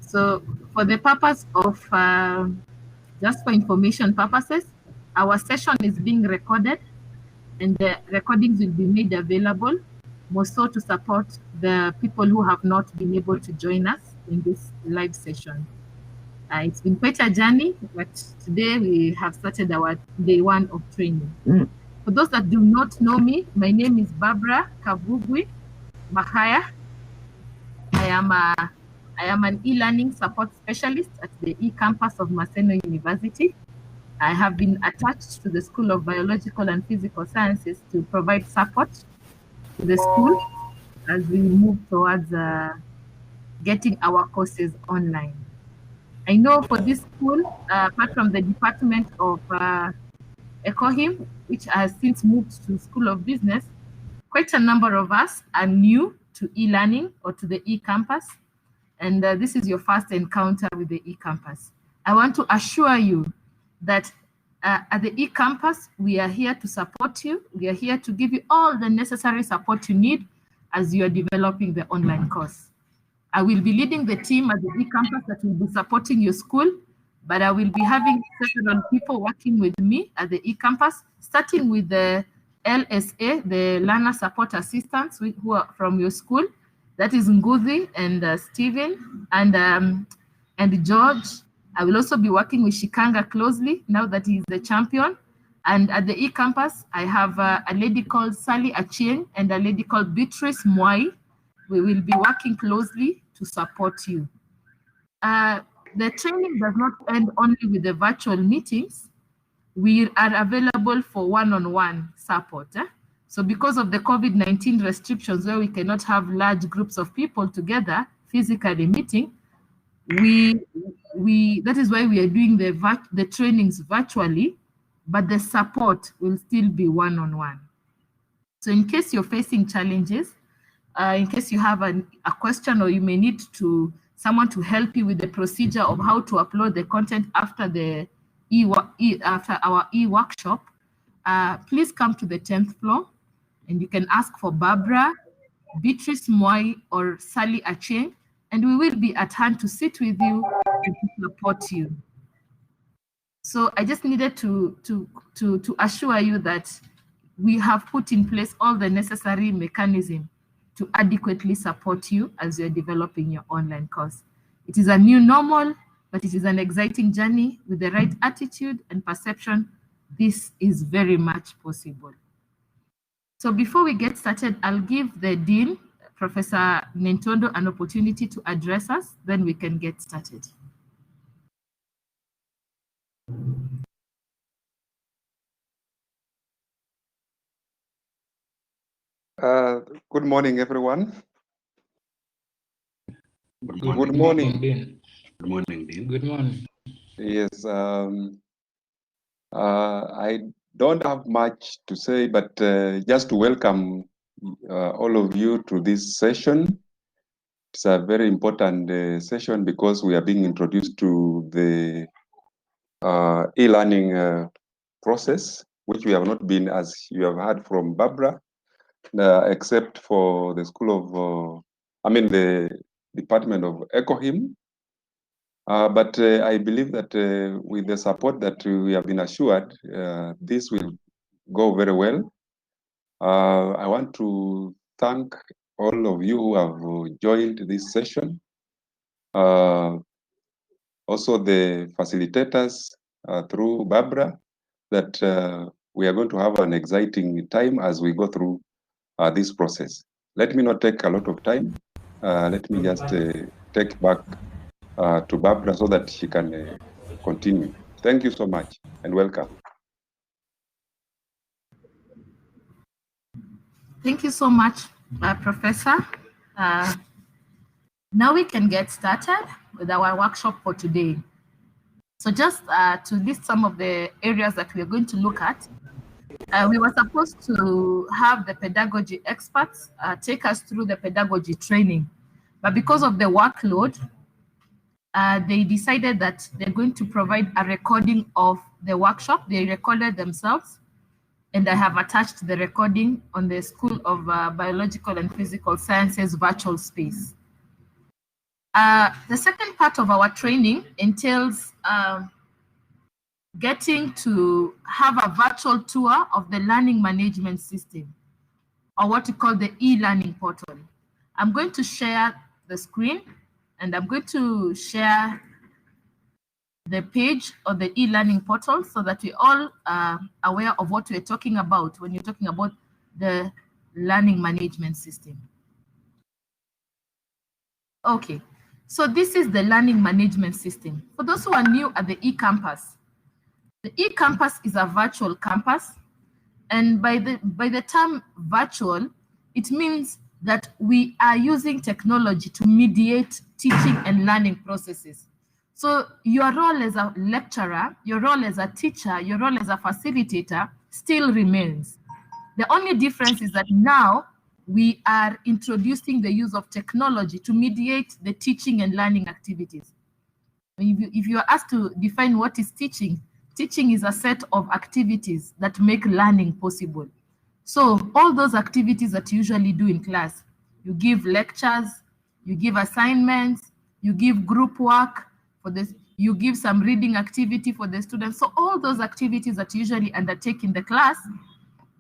So for the purpose of, just for information purposes, our session is being recorded, and the recordings will be made available, more so to support the people who have not been able to join us in this live session. It's been quite a journey, but today we have started our day one of training. For those that do not know me, my name is Barbara Kavugwi Mahaya. I am an e-learning support specialist at the e-campus of Maseno University. I have been attached to the School of Biological and Physical Sciences to provide support to the school as we move towards getting our courses online. I know for this school, apart from the Department of ECOHIM, which has since moved to School of Business, quite a number of us are new to e-learning or to the e-campus, and this is your first encounter with the e-campus. I want to assure you that at the e-campus, we are here to support you. We are here to give you all the necessary support you need as you are developing the online course. I will be leading the team at the e-campus that will be supporting your school, but I will be having several people working with me at the e-campus, starting with the LSA, the Learner Support Assistants who are from your school. That is Nguzi and Stephen and George. I will also be working with Shikanga closely now that he is the champion. And at the e-campus, I have a lady called Sally Achieng and a lady called Beatrice Mwai. We will be working closely to support you. The training does not end only with the virtual meetings. We are available for one-on-one support. So because of the COVID-19 restrictions where we cannot have large groups of people together physically meeting, that is why we are doing the trainings virtually, but the support will still be one-on-one. So in case you're facing challenges, in case you have a question or you may need someone to help you with the procedure of how to upload the content after after our e-workshop, please come to the 10th floor and you can ask for Barbara, Beatrice Mwai, or Sally Achieng, and we will be at hand to sit with you and to support you. So I just needed to assure you that we have put in place all the necessary mechanism to adequately support you as you're developing your online course. It is a new normal, but it is an exciting journey. With the right attitude and perception, this is very much possible. So before we get started, I'll give the Dean, Professor Nentondo, an opportunity to address us, then we can get started. Good morning, everyone. Good morning, Dean. Good morning, Dean. Good morning. Yes, I don't have much to say, but just to welcome all of you to this session. It's a very important session because we are being introduced to the e-learning process, which we have not been, as you have heard from Barbara, except for the School of, the Department of ECOHIM. But I believe that with the support that we have been assured, this will go very well. I want to thank all of you who have joined this session. Also the facilitators through Barbara, that we are going to have an exciting time as we go through this process. Let me not take a lot of time. Let me just take back to Barbara so that she can continue. Thank you so much and welcome. Thank you so much, Professor. Now we can get started with our workshop for today. So just to list some of the areas that we are going to look at, we were supposed to have the pedagogy experts take us through the pedagogy training, but because of the workload, they decided that they're going to provide a recording of the workshop. They recorded themselves, and I have attached the recording on the School of Biological and Physical Sciences virtual space. The second part of our training entails getting to have a virtual tour of the learning management system, or what we call the e-learning portal. I'm going to share the screen, and I'm going to share the page of the e-learning portal so that we all are aware of what we're talking about when you're talking about the learning management system. Okay, so this is the learning management system. For those who are new at the e-campus, the e-campus is a virtual campus, and by the term virtual, it means that we are using technology to mediate teaching and learning processes. So your role as a lecturer, your role as a teacher, your role as a facilitator still remains. The only difference is that now we are introducing the use of technology to mediate the teaching and learning activities. If you are asked to define what is teaching, teaching is a set of activities that make learning possible. So all those activities that you usually do in class, you give lectures, you give assignments, you give group work for this, you give some reading activity for the students. So all those activities that you usually undertake in the class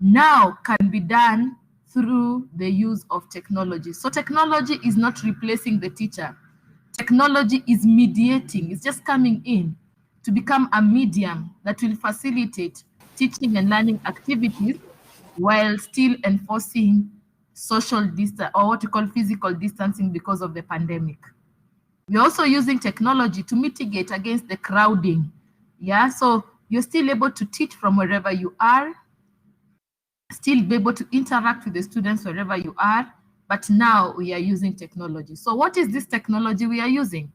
now can be done through the use of technology. So technology is not replacing the teacher. Technology is mediating, it's just coming in to become a medium that will facilitate teaching and learning activities while still enforcing social distance, or what we call physical distancing, because of the pandemic. We're also using technology to mitigate against the crowding. Yeah, so you're still able to teach from wherever you are, still be able to interact with the students wherever you are, but now we are using technology. So what is this technology we are using?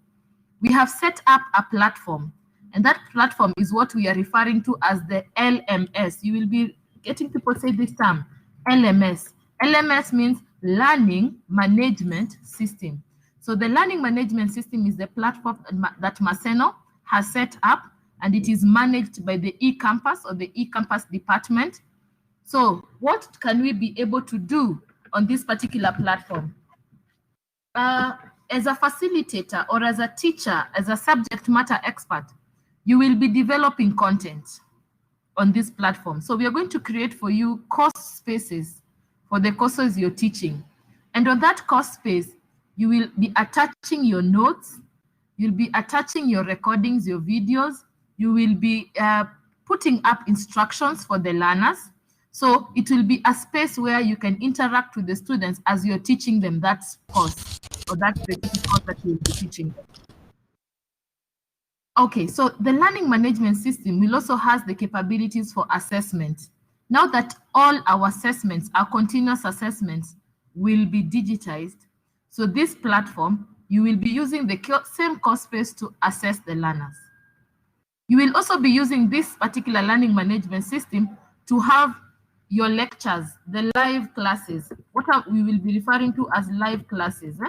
We have set up a platform, and that platform is what we are referring to as the LMS. You will be getting people say this term, LMS. LMS means Learning Management System. So the Learning Management System is the platform that Maseno has set up, and it is managed by the e-campus or the e-campus department. So what can we be able to do on this particular platform? As a facilitator or as a teacher, as a subject matter expert, you will be developing content on this platform. So we are going to create for you course spaces for the courses you're teaching. And on that course space, you will be attaching your notes, you'll be attaching your recordings, your videos, you will be putting up instructions for the learners. So it will be a space where you can interact with the students as you're teaching them that course, or that specific course that you'll be teaching them. Okay, so the learning management system will also has the capabilities for assessment. Now that all our assessments, our continuous assessments, will be digitized, so this platform, you will be using the same course space to assess the learners. You will also be using this particular learning management system to have your lectures, the live classes, we will be referring to as live classes.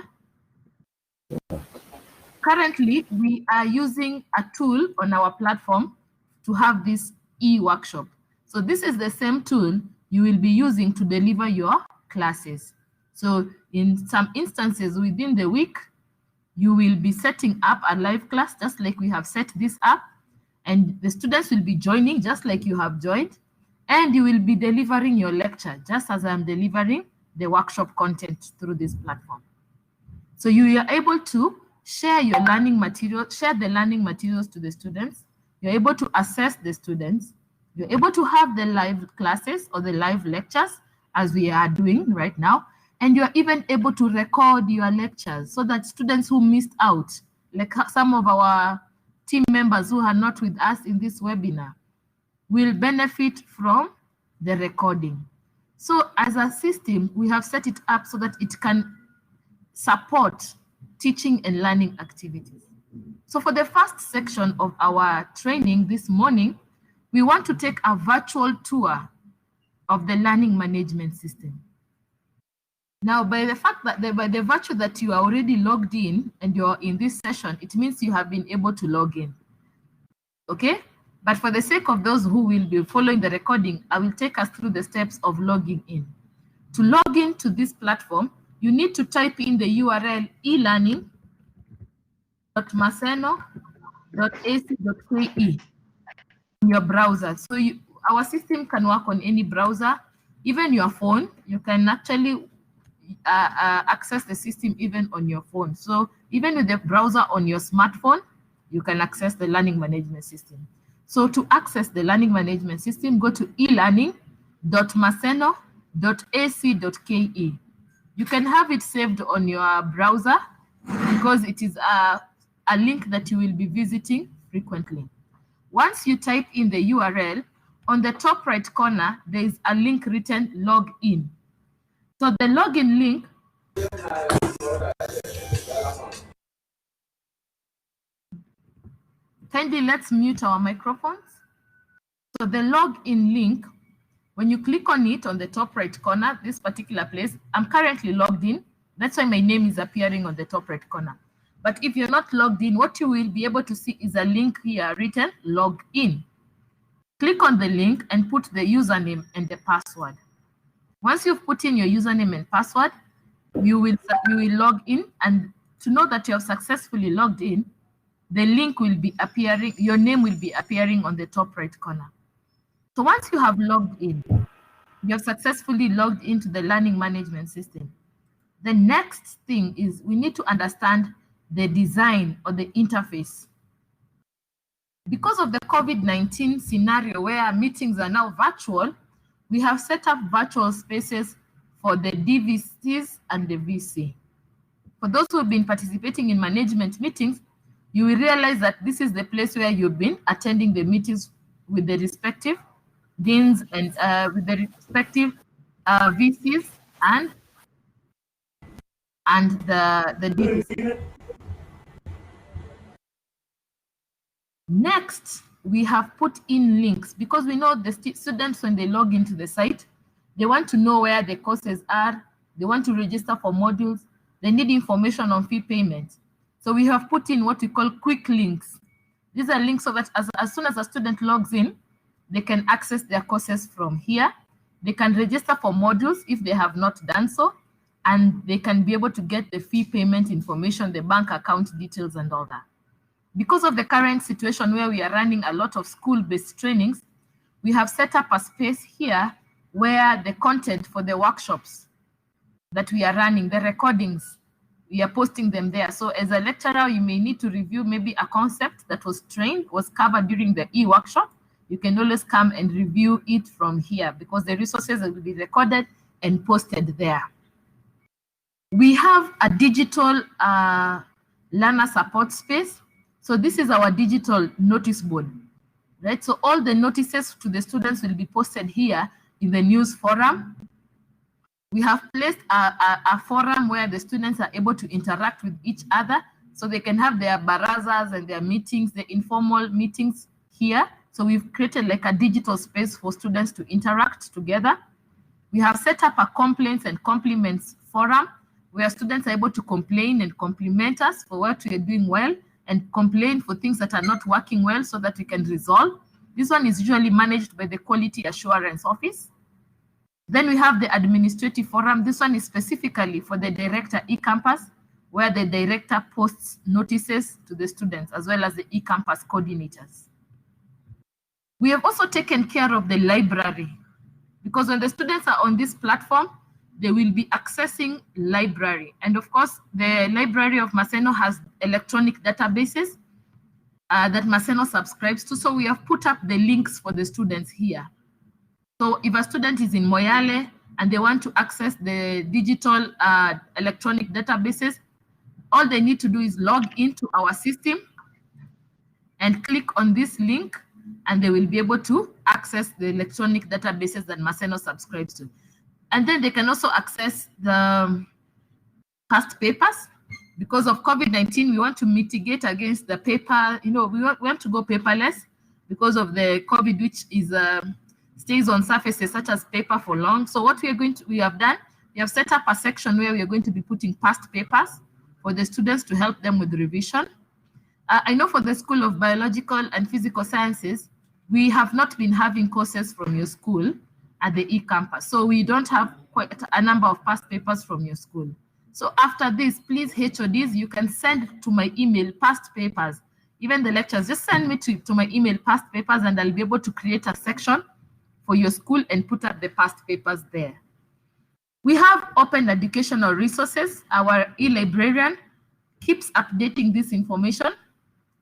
Currently, we are using a tool on our platform to have this e-workshop. So this is the same tool you will be using to deliver your classes. So in some instances within the week, you will be setting up a live class, just like we have set this up, and the students will be joining just like you have joined, and you will be delivering your lecture just as I'm delivering the workshop content through this platform. So you are able to share your learning material, share the learning materials to the students. You're able to assess the students. You're able to have the live classes or the live lectures as we are doing right now. And you're even able to record your lectures so that students who missed out, like some of our team members who are not with us in this webinar, will benefit from the recording. So as a system, we have set it up so that it can support teaching and learning activities. So for the first section of our training this morning, we want to take a virtual tour of the learning management system. Now, by the fact that by the virtue that you are already logged in and you're in this session, it means you have been able to log in. Okay? But for the sake of those who will be following the recording, I will take us through the steps of logging in. To log in to this platform, you need to type in the URL e-learning www.maseno.ac.ke in your browser. So our system can work on any browser, even your phone. You can actually access the system even on your phone. So even with the browser on your smartphone, you can access the learning management system. So to access the learning management system, go to elearning.maseno.ac.ke. You can have it saved on your browser because it is a link that you will be visiting frequently. Once you type in the URL, on the top right corner, there is a link written login. So the login link kindly let's mute our microphones. So the login link, when you click on it on the top right corner, this particular place, I'm currently logged in. That's why my name is appearing on the top right corner. But if you're not logged in, what you will be able to see is a link here written login. Click on the link and put the username and the password. Once you've put in your username and password, you will log in, and to know that you have successfully logged in, the link will be appearing, your name will be appearing on the top right corner. So once you have logged in, you have successfully logged into the learning management system. The next thing is we need to understand the design or the interface. Because of the COVID-19 scenario where meetings are now virtual, we have set up virtual spaces for the DVCs and the VC. For those who have been participating in management meetings, you will realize that this is the place where you've been attending the meetings with the respective deans and with the respective VCs and the DVC. Next, we have put in links because we know the students, when they log into the site, they want to know where the courses are, they want to register for modules, they need information on fee payment. So we have put in what we call quick links. These are links so that as soon as a student logs in, they can access their courses from here. They can register for modules if they have not done so, and they can be able to get the fee payment information, the bank account details and all that. Because of the current situation where we are running a lot of school-based trainings, we have set up a space here where the content for the workshops that we are running, the recordings, we are posting them there. So as a lecturer, you may need to review maybe a concept that was covered during the e-workshop. You can always come and review it from here because the resources will be recorded and posted there. We have a digital learner support space. So this is our digital notice board, right? So all the notices to the students will be posted here in the news forum. We have placed a forum where the students are able to interact with each other, so they can have their barazas and their meetings, the informal meetings here. So we've created like a digital space for students to interact together. We have set up a complaints and compliments forum where students are able to complain and compliment us for what we are doing well, and complain for things that are not working well so that we can resolve. This one is usually managed by the Quality Assurance Office. Then we have the administrative forum. This one is specifically for the director e-campus, where the director posts notices to the students as well as the e-campus coordinators. We have also taken care of the library because when the students are on this platform, they will be accessing library. And of course, the library of Maseno has electronic databases that Maseno subscribes to. So we have put up the links for the students here. So if a student is in Moyale and they want to access the digital electronic databases, all they need to do is log into our system and click on this link, and they will be able to access the electronic databases that Maseno subscribes to. And then they can also access the past papers. Because of COVID-19, we want to mitigate against the paper, we want to go paperless because of the COVID, which is stays on surfaces such as paper for long. So what we have done, we have set up a section where we are going to be putting past papers for the students to help them with revision. I know for the School of Biological and Physical Sciences, we have not been having courses from your school at the e-campus. So we don't have quite a number of past papers from your school. So after this, please, HODs, you can send to my email past papers, even the lectures. Just send me to my email past papers, and I'll be able to create a section for your school and put up the past papers there. We have open educational resources. Our e-librarian keeps updating this information.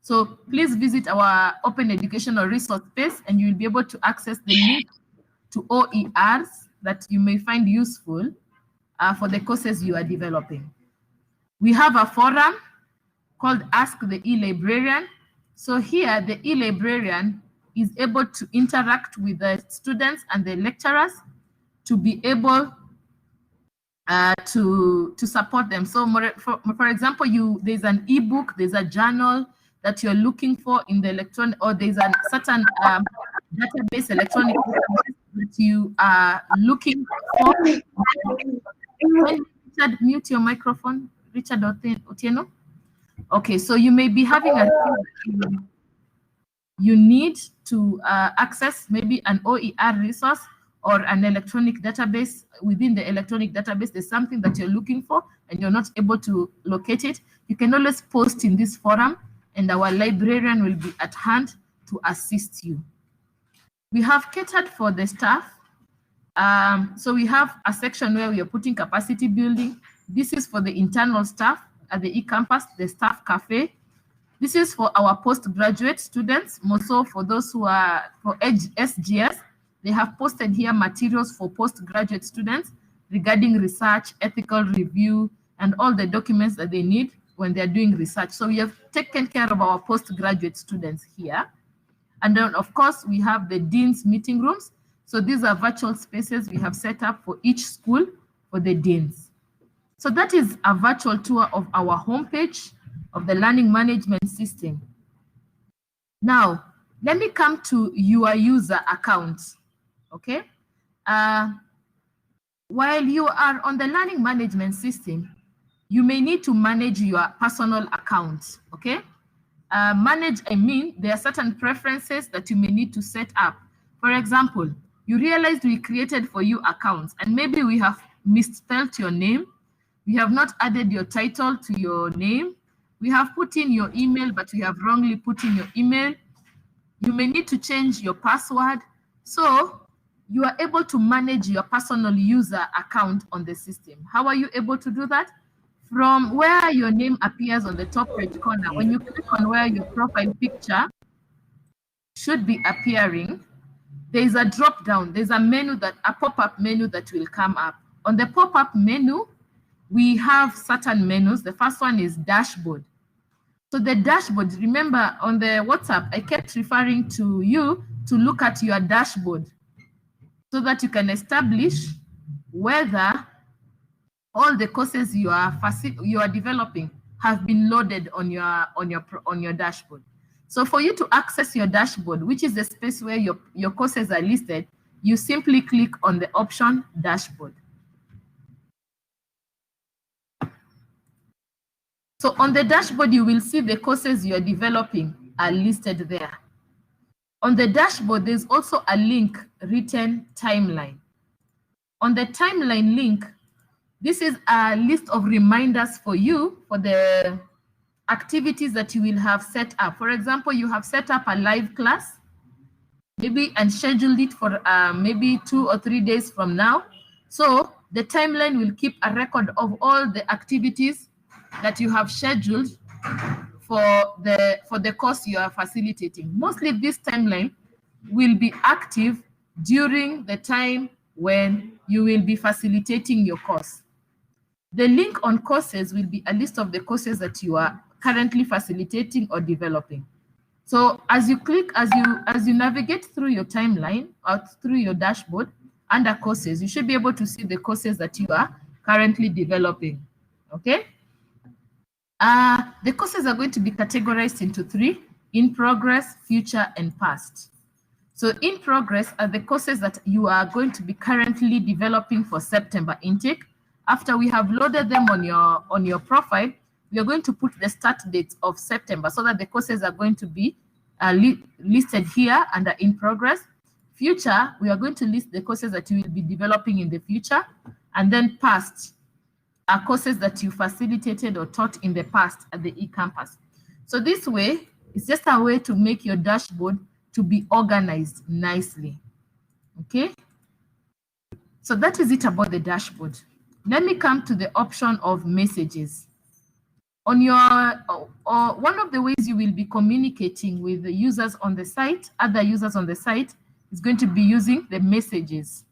So please visit our open educational resource space, and you'll be able to access the link to OERs that you may find useful for the courses you are developing. We have a forum called Ask the E-Librarian. So here, the E-Librarian is able to interact with the students and the lecturers to be able to support them. So for example, there's an ebook, there's a journal that you're looking for in the electronic, or there's a certain database, electronic that you are looking for. Richard, mute your microphone, Richard Otieno. Okay, so you may be having you need to access maybe an OER resource or an electronic database. Within the electronic database, there's something that you're looking for and you're not able to locate it. You can always post in this forum, and our librarian will be at hand to assist you. We have catered for the staff. So we have a section where we are putting capacity building. This is for the internal staff at the eCampus, the staff cafe. This is for our postgraduate students, more so for those who are for SGS. They have posted here materials for postgraduate students regarding research, ethical review, and all the documents that they need when they're doing research. So we have taken care of our postgraduate students here. And then, of course, we have the dean's meeting rooms. So these are virtual spaces we have set up for each school for the deans. So that is a virtual tour of our homepage of the learning management system. Now, let me come to your user account, okay? While you are on the learning management system, you may need to manage your personal account, okay? Manage, I mean, there are certain preferences that you may need to set up. For example, you realized we created for you accounts, and maybe we have misspelled your name. We have not added your title to your name. We have put in your email, but we have wrongly put in your email. You may need to change your password. So you are able to manage your personal user account on the system. How are you able to do that? From where your name appears on the top right corner, when you click on where your profile picture should be appearing, there is a drop down. There's a menu, a pop-up menu that will come up. On the pop-up menu, we have certain menus. The first one is dashboard. So the dashboard, remember on the WhatsApp, I kept referring to you to look at your dashboard so that you can establish whether all the courses you are developing have been loaded on your dashboard. So for you to access your dashboard, which is the space where your courses are listed, you simply click on the option dashboard. So on the dashboard, you will see the courses you are developing are listed there. On the dashboard, there's also a link written timeline. On the timeline link, this is a list of reminders for you for the activities that you will have set up. For example, you have set up a live class, maybe, and scheduled it for maybe 2 or 3 days from now. So the timeline will keep a record of all the activities that you have scheduled for the course you are facilitating. Mostly this timeline will be active during the time when you will be facilitating your course. The link on courses will be a list of the courses that you are currently facilitating or developing. So as you click, as you navigate through your timeline or through your dashboard under courses, you should be able to see the courses that you are currently developing. Okay. The courses are going to be categorized into 3: in progress, future, and past. So in progress are the courses that you are going to be currently developing for September intake. After we have loaded them on your profile, we are going to put the start date of September so that the courses are going to be listed here under in progress. Future, we are going to list the courses that you will be developing in the future. And then past, courses that you facilitated or taught in the past at the eCampus. So this way, it's just a way to make your dashboard to be organized nicely. Okay? So that is it about the dashboard. Let me come to the option of messages. On your, one of the ways you will be communicating with the users on the site, other users on the site, is going to be using the messages.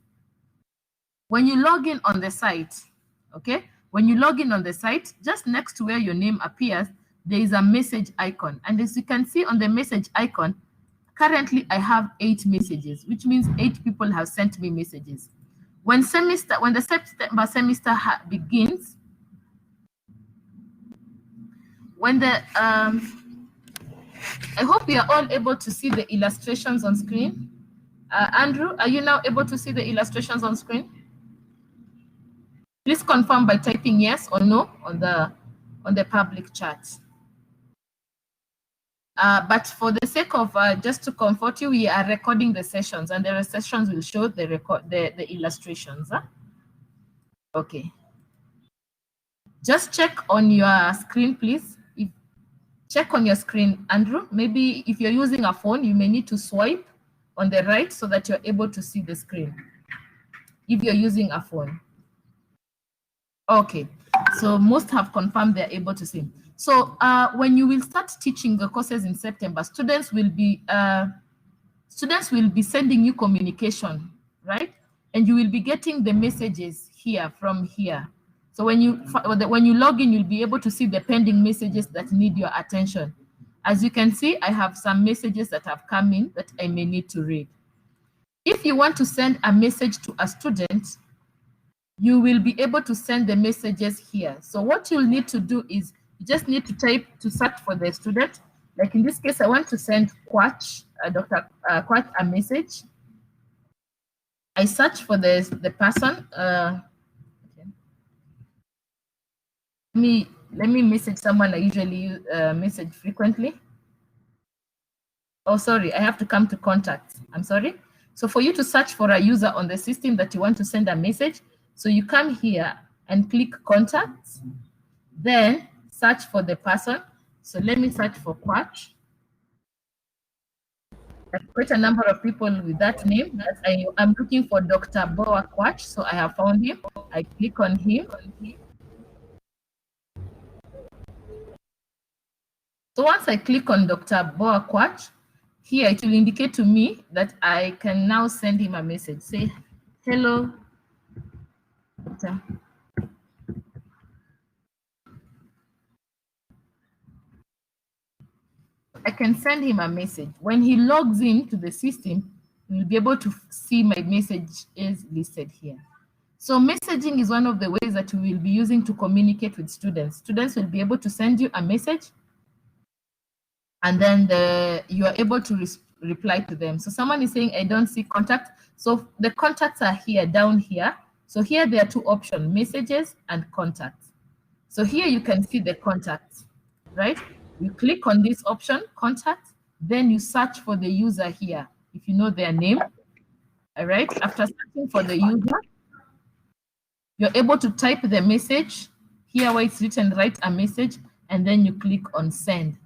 When you log in on the site, okay, when you log in on the site, just next to where your name appears, there is a message icon. And as you can see on the message icon, currently I have 8 messages, which means 8 people have sent me messages. When the September semester begins, when the I hope we are all able to see the illustrations on screen. Andrew, are you now able to see the illustrations on screen? Please confirm by typing yes or no on the public chat. But for the sake of just to comfort you, we are recording the sessions, and the sessions will show the illustrations. Huh? Okay. Just check on your screen, please. Check on your screen, Andrew. Maybe if you're using a phone, you may need to swipe on the right so that you're able to see the screen. If you're using a phone. Okay, so most have confirmed they're able to see. So when you will start teaching the courses in September, students will be sending you communication, right? And you will be getting the messages here from here. So when you log in, you'll be able to see the pending messages that need your attention. As you can see, I have some messages that have come in that I may need to read. If you want to send a message to a student, you will be able to send the messages here. So what you'll need to do is you just need to search for the student. Like in this case, I want to send Dr. Kwach a message. I search for the person. Okay. Let me message someone I usually message frequently. Oh, sorry, I have to come to contact. I'm sorry. So for you to search for a user on the system that you want to send a message, so you come here and click contacts, then search for the person. So let me search for Kwach. I've quite a number of people with that name. I'm looking for Dr. Boa Kwach, so I have found him. I click on him. So once I click on Dr. Boa Kwach, here it will indicate to me that I can now send him a message. Say, hello, Doctor. I can send him a message. When he logs into the system, he will be able to see my message is listed here. So messaging is one of the ways that we will be using to communicate with students. Students will be able to send you a message, and then you are able to reply to them. So someone is saying, I don't see contact. So the contacts are here, down here. So here there are 2 options, messages and contacts. So here you can see the contacts, right? You click on this option, contact, then you search for the user here, if you know their name. All right, after searching for the user, you're able to type the message here where it's written, write a message, and then you click on send,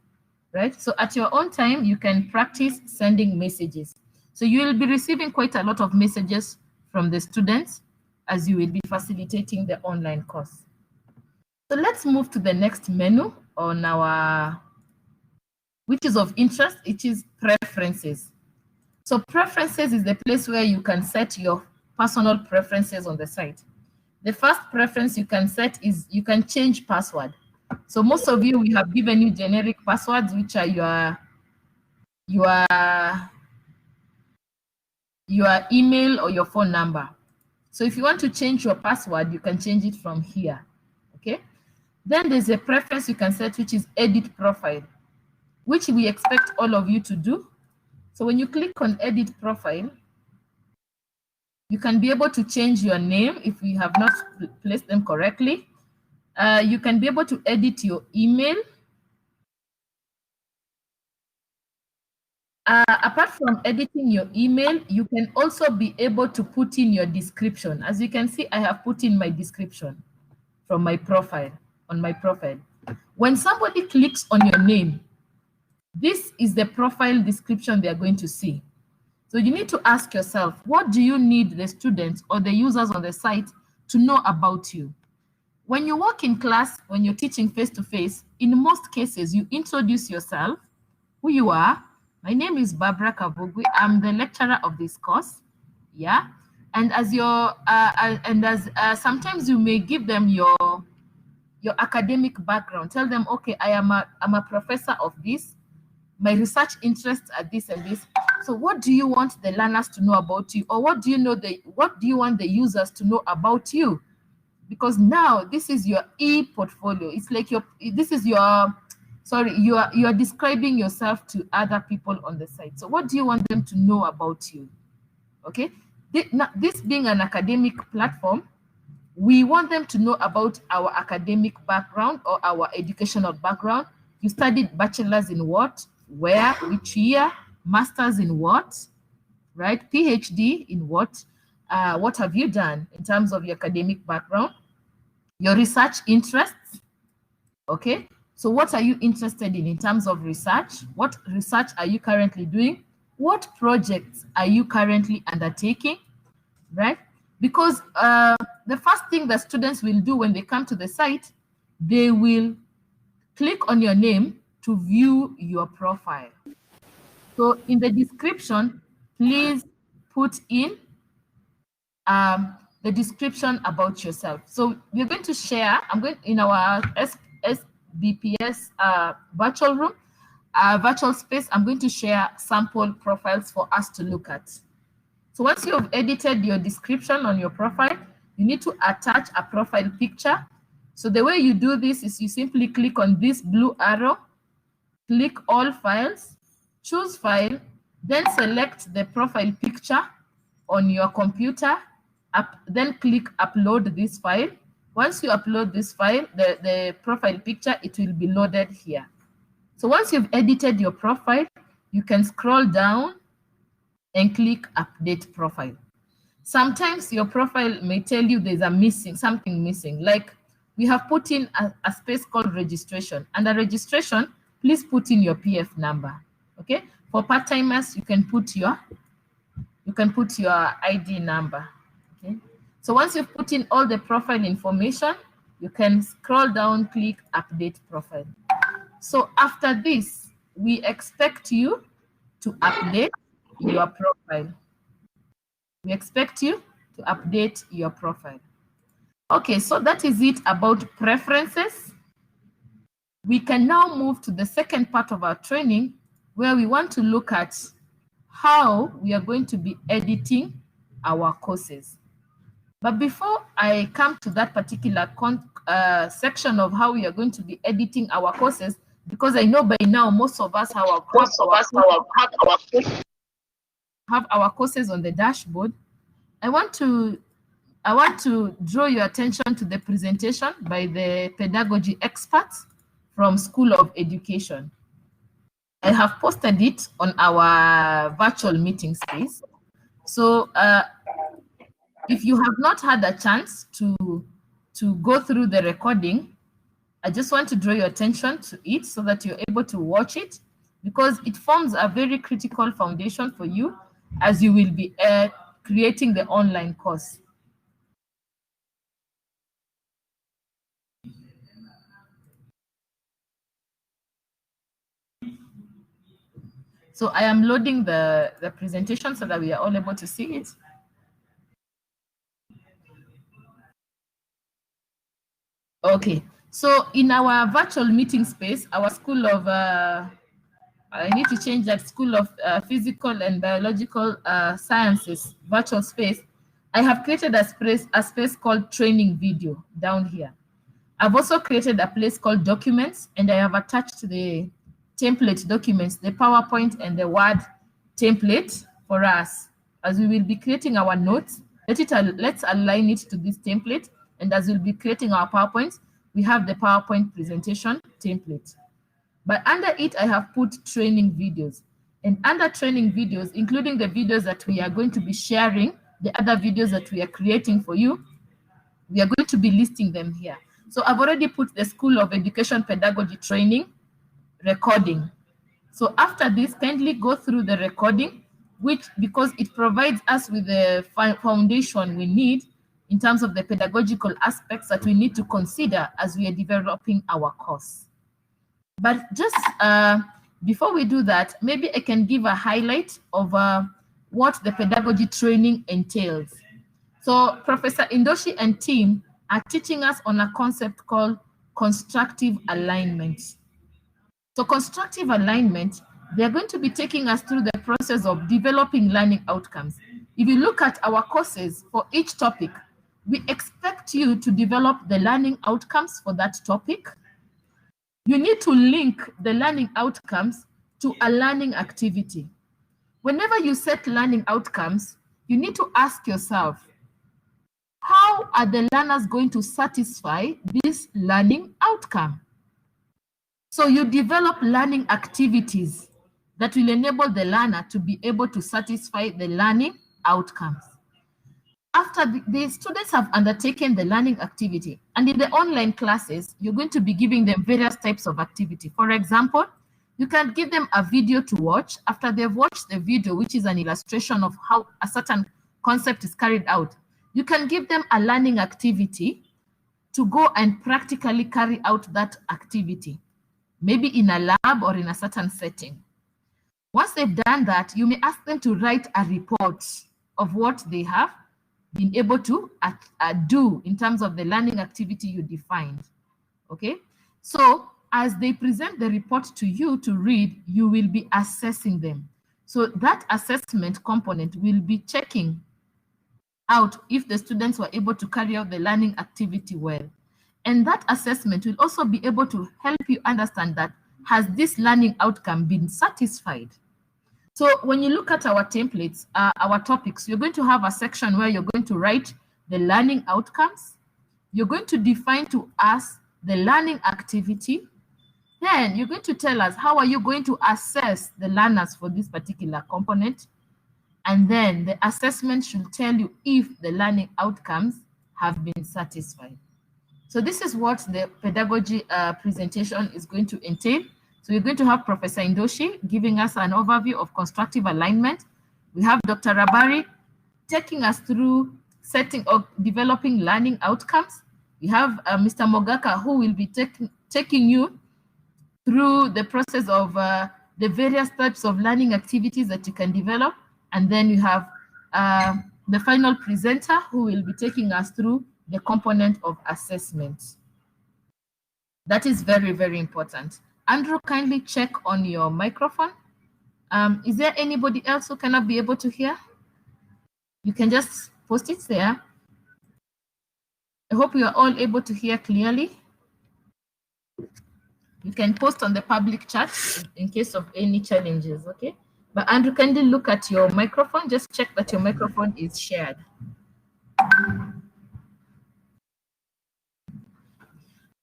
right? So at your own time, you can practice sending messages. So you will be receiving quite a lot of messages from the students as you will be facilitating the online course. So let's move to the next menu on our, which is of interest, which is preferences. So preferences is the place where you can set your personal preferences on the site. The first preference you can set is you can change password. So most of you, we have given you generic passwords, which are your email or your phone number. So if you want to change your password, you can change it from here, okay? Then there's a preference you can set, which is edit profile, which we expect all of you to do. So when you click on edit profile, you can be able to change your name if you have not placed them correctly. You can be able to edit your email. Apart from editing your email, you can also be able to put in your description. As you can see, I have put in my description. from my profile, on my profile. When somebody clicks on your name, this is the profile description they are going to see. So you need to ask yourself, what do you need the students or the users on the site to know about you? When you work in class, when you're teaching face-to-face, in most cases, you introduce yourself, who you are. My name is Barbara Kavugwi. I'm the lecturer of this course. Yeah. And as sometimes you may give them your academic background. Tell them, okay, I'm a professor of this. My research interests are this and this. So what do you want the learners to know about you? Or what do you want the users to know about you? Because now this is your e-portfolio. It's like you are describing yourself to other people on the site. So what do you want them to know about you? Okay. This being an academic platform, we want them to know about our academic background or our educational background. You studied bachelor's in what, where, which year, master's in what, right? PhD in what? What have you done in terms of your academic background? Your research interests, okay? So what are you interested in terms of research? What research are you currently doing? What projects are you currently undertaking, right? Because the first thing that students will do when they come to the site, they will click on your name to view your profile. So in the description, please put in the description about yourself. So we're going to share, in our SBPS virtual room, virtual space, I'm going to share sample profiles for us to look at. So once you have edited your description on your profile, you need to attach a profile picture. So the way you do this is you simply click on this blue arrow, click all files, choose file, then select the profile picture on your computer, then click upload this file. Once you upload this file, the profile picture, it will be loaded here. So once you've edited your profile, you can scroll down and click update profile. Sometimes your profile may tell you there's something missing, like we have put in a space called registration. Under registration, please put in your PF number. Okay, for part-timers, you can put your ID number. Okay, so once you've put in all the profile information, you can scroll down, click update profile. So after this, we expect you to update your profile. We expect you to update your profile. Okay, so that is it about preferences. We can now move to the second part of our training, where we want to look at how we are going to be editing our courses. But before I come to that particular section of how we are going to be editing our courses, because I know by now most of us have our courses on the dashboard, I want to draw your attention to the presentation by the pedagogy experts from School of Education. I have posted it on our virtual meeting space. So if you have not had a chance to go through the recording, I just want to draw your attention to it so that you're able to watch it, because it forms a very critical foundation for you as you will be creating the online course. So I am loading the presentation so that we are all able to see it. Okay, so in our virtual meeting space, our School of, I need to change that, School of Physical and Biological Sciences virtual space, I have created a space called training video down here. I've also created a place called documents, and I have attached the template documents, the PowerPoint and the Word template for us. As we will be creating our notes, let's align it to this template. And as we'll be creating our PowerPoints, we have the PowerPoint presentation template. But under it, I have put training videos. And under training videos, including the videos that we are going to be sharing, the other videos that we are creating for you, we are going to be listing them here. So I've already put the School of Education Pedagogy Training recording. So after this, kindly go through the recording, which, because it provides us with the foundation we need in terms of the pedagogical aspects that we need to consider as we are developing our course. But just before we do that, maybe I can give a highlight of what the pedagogy training entails. So Professor Indoshi and team are teaching us on a concept called constructive alignment. So constructive alignment, they're going to be taking us through the process of developing learning outcomes. If you look at our courses for each topic, we expect you to develop the learning outcomes for that topic. You need to link the learning outcomes to a learning activity. Whenever you set learning outcomes, you need to ask yourself, how are the learners going to satisfy this learning outcome? So you develop learning activities that will enable the learner to be able to satisfy the learning outcomes. After the students have undertaken the learning activity, and in the online classes, you're going to be giving them various types of activity. For example, you can give them a video to watch. After they've watched the video, which is an illustration of how a certain concept is carried out, you can give them a learning activity to go and practically carry out that activity, maybe in a lab or in a certain setting. Once they've done that, you may ask them to write a report of what they have been able to do in terms of the learning activity you defined. Okay, so as they present the report to you to read, you will be assessing them. So that assessment component will be checking out if the students were able to carry out the learning activity well. And that assessment will also be able to help you understand that, has this learning outcome been satisfied? So when you look at our templates, our topics, you're going to have a section where you're going to write the learning outcomes. You're going to define to us the learning activity. Then you're going to tell us, how are you going to assess the learners for this particular component? And then the assessment should tell you if the learning outcomes have been satisfied. So this is what the pedagogy presentation is going to entail. So we're going to have Professor Indoshi giving us an overview of constructive alignment. We have Dr. Rabari taking us through setting or developing learning outcomes. We have Mr. Mogaka, who will be taking you through the process of the various types of learning activities that you can develop. And then you have the final presenter, who will be taking us through the component of assessment. That is very, very important. Andrew, kindly check on your microphone. Is there anybody else who cannot be able to hear? You can just post it there. I hope you are all able to hear clearly. You can post on the public chat in case of any challenges, okay? But Andrew, kindly look at your microphone. Just check that your microphone is shared.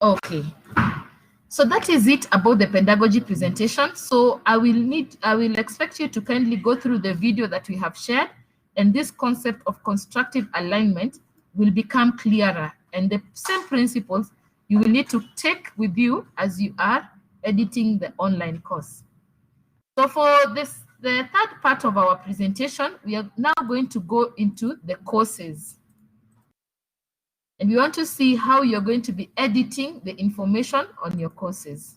Okay. So that is it about the pedagogy presentation. So I will expect you to kindly go through the video that we have shared, and this concept of constructive alignment will become clearer. And the same principles you will need to take with you as you are editing the online course. So for this, the third part of our presentation, we are now going to go into the courses. And we want to see how you're going to be editing the information on your courses.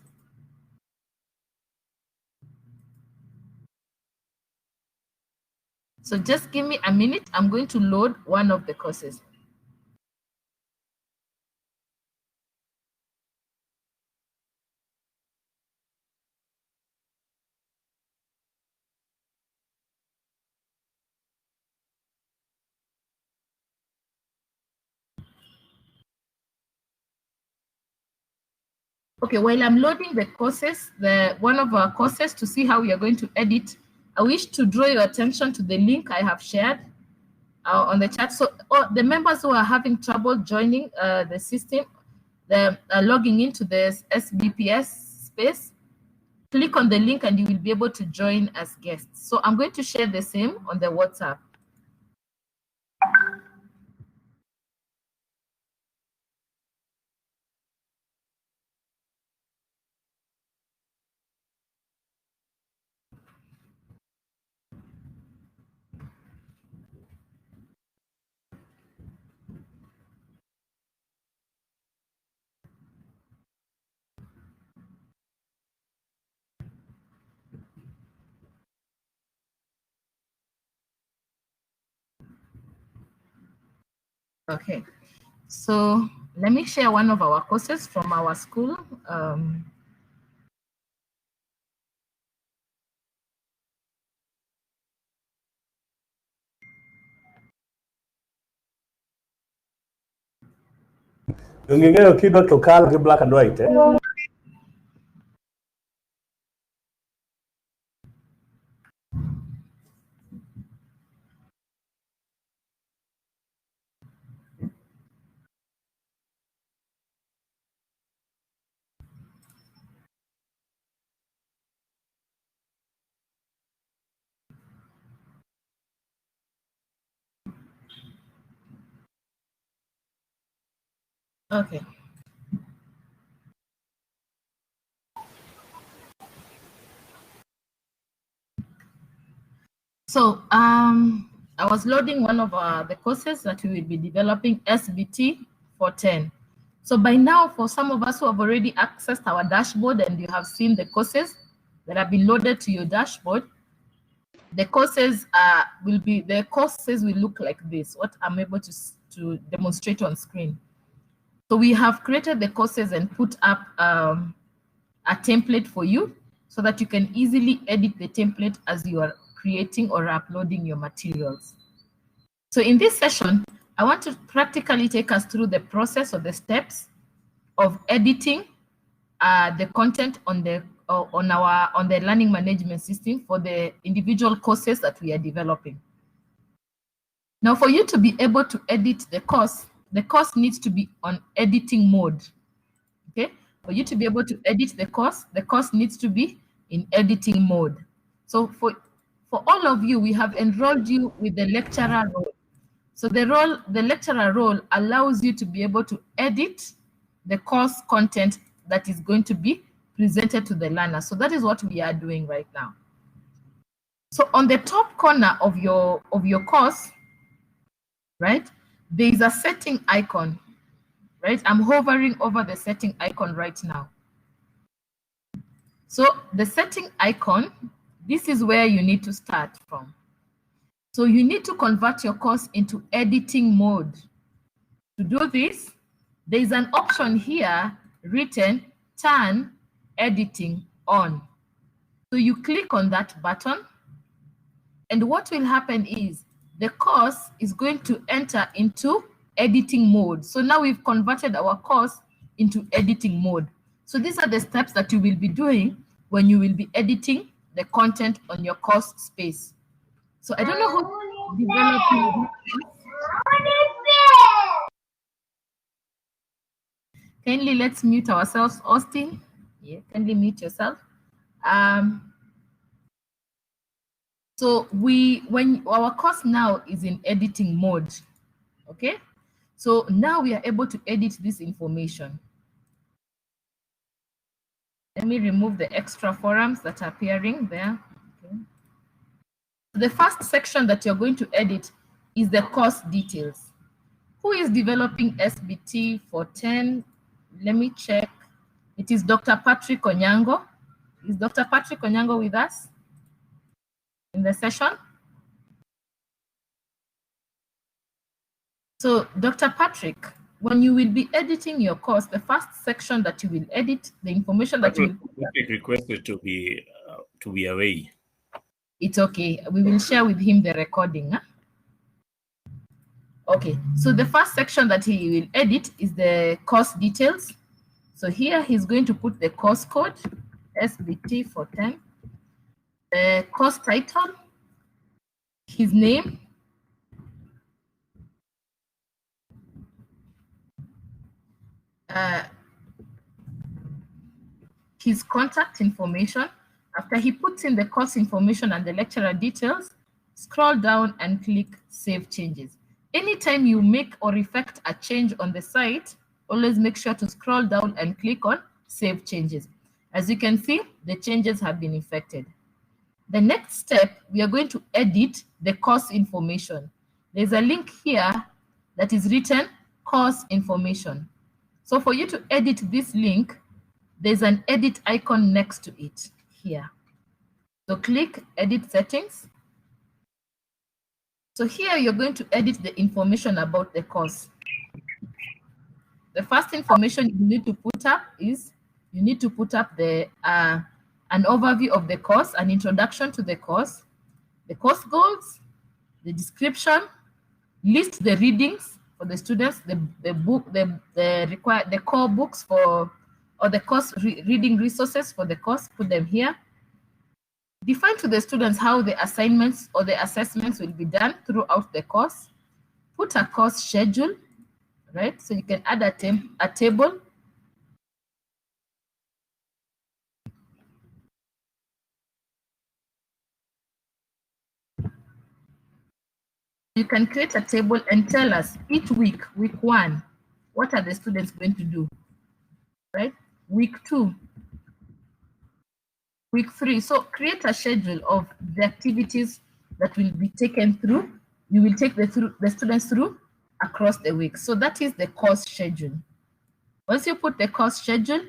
So just give me a minute. I'm going to load one of the courses. Okay, while I'm loading the courses, one of our courses, to see how we are going to edit, I wish to draw your attention to the link I have shared on the chat. So the members who are having trouble joining the system, logging into the SBPS space, click on the link and you will be able to join as guests. So I'm going to share the same on the WhatsApp. Okay, so let me share one of our courses from our school. Ungeng'eyo kidwa to kal gi black and white Okay. So I was loading one of the courses that we will be developing, SBT for 10. So by now, for some of us who have already accessed our dashboard and you have seen the courses that have been loaded to your dashboard, the courses will look like this, what I'm able to demonstrate on screen. So we have created the courses and put up a template for you so that you can easily edit the template as you are creating or uploading your materials. So in this session, I want to practically take us through the process or the steps of editing the content on the learning management system for the individual courses that we are developing. Now, for you to be able to edit the course needs to be on editing mode. Okay, for you to be able to edit the course needs to be in editing mode. So for all of you, we have enrolled you with the lecturer role. So the lecturer role allows you to be able to edit the course content that is going to be presented to the learner. So that is what we are doing right now. So on the top corner of your course, right, there is a setting icon, right? I'm hovering over the setting icon right now. So the setting icon, this is where you need to start from. So you need to convert your course into editing mode. To do this, there is an option here written Turn Editing On. So you click on that button, and what will happen is the course is going to enter into editing mode. So now we've converted our course into editing mode. So these are the steps that you will be doing when you will be editing the content on your course space. So I don't know who's developing this. Kindly let's mute ourselves, Austin. Yeah, kindly mute yourself. So when our course now is in editing mode, okay? So now we are able to edit this information. Let me remove the extra forums that are appearing there. Okay. The first section that you're going to edit is the course details. Who is developing SBT for 10? Let me check. It is Dr. Patrick Onyango. Is Dr. Patrick Onyango with us in the session? So, Dr. Patrick, when you will be editing your course, the first section that you will edit, the information that you will... Patrick requested to be away. It's okay. We will share with him the recording. Huh? Okay, so the first section that he will edit is the course details. So here he's going to put the course code, SBT for 10, the course title, his name, his contact information. After he puts in the course information and the lecturer details, scroll down and click Save Changes. Anytime you make or effect a change on the site, always make sure to scroll down and click on Save Changes. As you can see, the changes have been effected. The next step, we are going to edit the course information. There's a link here that is written Course Information. So for you to edit this link, there's an edit icon next to it here. So click Edit Settings. So here you're going to edit the information about the course. the first information you need to put up is you need to put up the an overview of the course, an introduction to the course goals, the description, list the readings for the students, the core books for or the course reading resources for the course, put them here. Define to the students how the assignments or the assessments will be done throughout the course. Put a course schedule, right? So you can add a table. You can create a table and tell us each week, week 1, what are the students going to do, right? Week 2, week 3. So create a schedule of the activities that will be taken through. You will take the students through across the week. So that is the course schedule. Once you put the course schedule,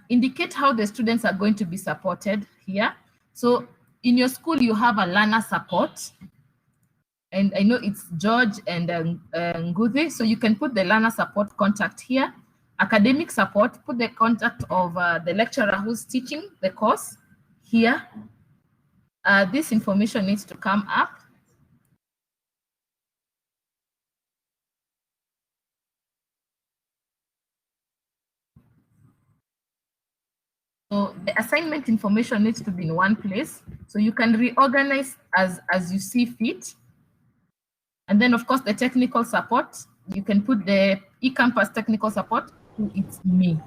indicate how the students are going to be supported here. So in your school, you have a learner support. And I know it's George and Nguthi. So you can put the learner support contact here. Academic support, put the contact of the lecturer who's teaching the course here. This information needs to come up. So the assignment information needs to be in one place. So you can reorganize as you see fit. And then, of course, the technical support, you can put the eCampus technical support to it's me.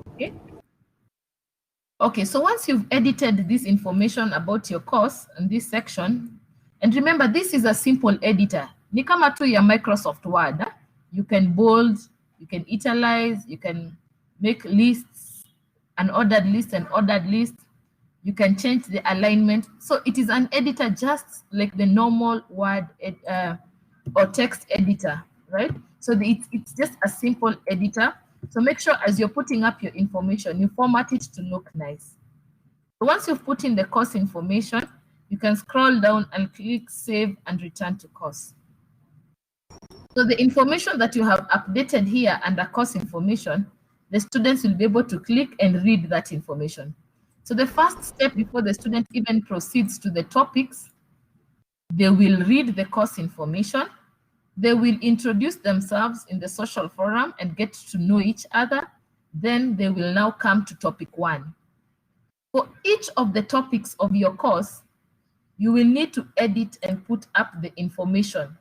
Okay. Okay, so once you've edited this information about your course in this section, and remember, this is a simple editor. Ni kama tu ya Microsoft Word. You can bold, you can italize, you can make lists, an ordered list, an ordered list. You can change the alignment. So it is an editor just like the normal Word or text editor, right? So it's just a simple editor. So make sure as you're putting up your information, you format it to look nice. So once you've put in the course information, you can scroll down and click Save and Return to Course. So the information that you have updated here under course information, the students will be able to click and read that information. So the first step before the student even proceeds to the topics, they will read the course information. They will introduce themselves in the social forum and get to know each other. Then they will now come to topic 1. For each of the topics of your course, you will need to edit and put up the information.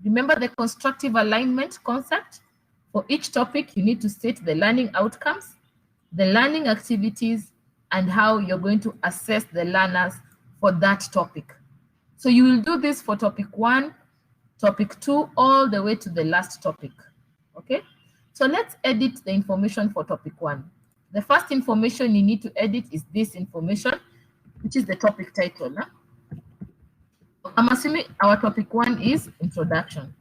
Remember the constructive alignment concept? For each topic, you need to state the learning outcomes, the learning activities, and how you're going to assess the learners for that topic. So you will do this for topic 1, topic 2, all the way to the last topic. Okay, so let's edit the information for topic 1. The first information you need to edit is this information, which is the topic title. Huh? I'm assuming our topic 1 is introduction.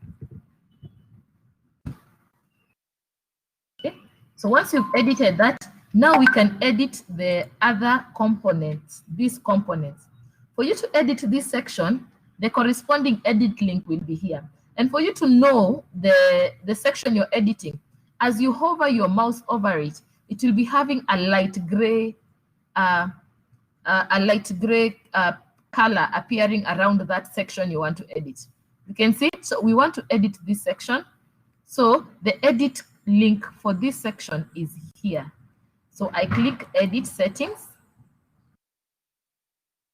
Okay, so once you've edited that, now we can edit the other components, these components. For you to edit this section, the corresponding edit link will be here. And for you to know the section you're editing, as you hover your mouse over it, it will be having a light gray color appearing around that section you want to edit. You can see, so we want to edit this section. So the edit link for this section is here. So I click Edit Settings.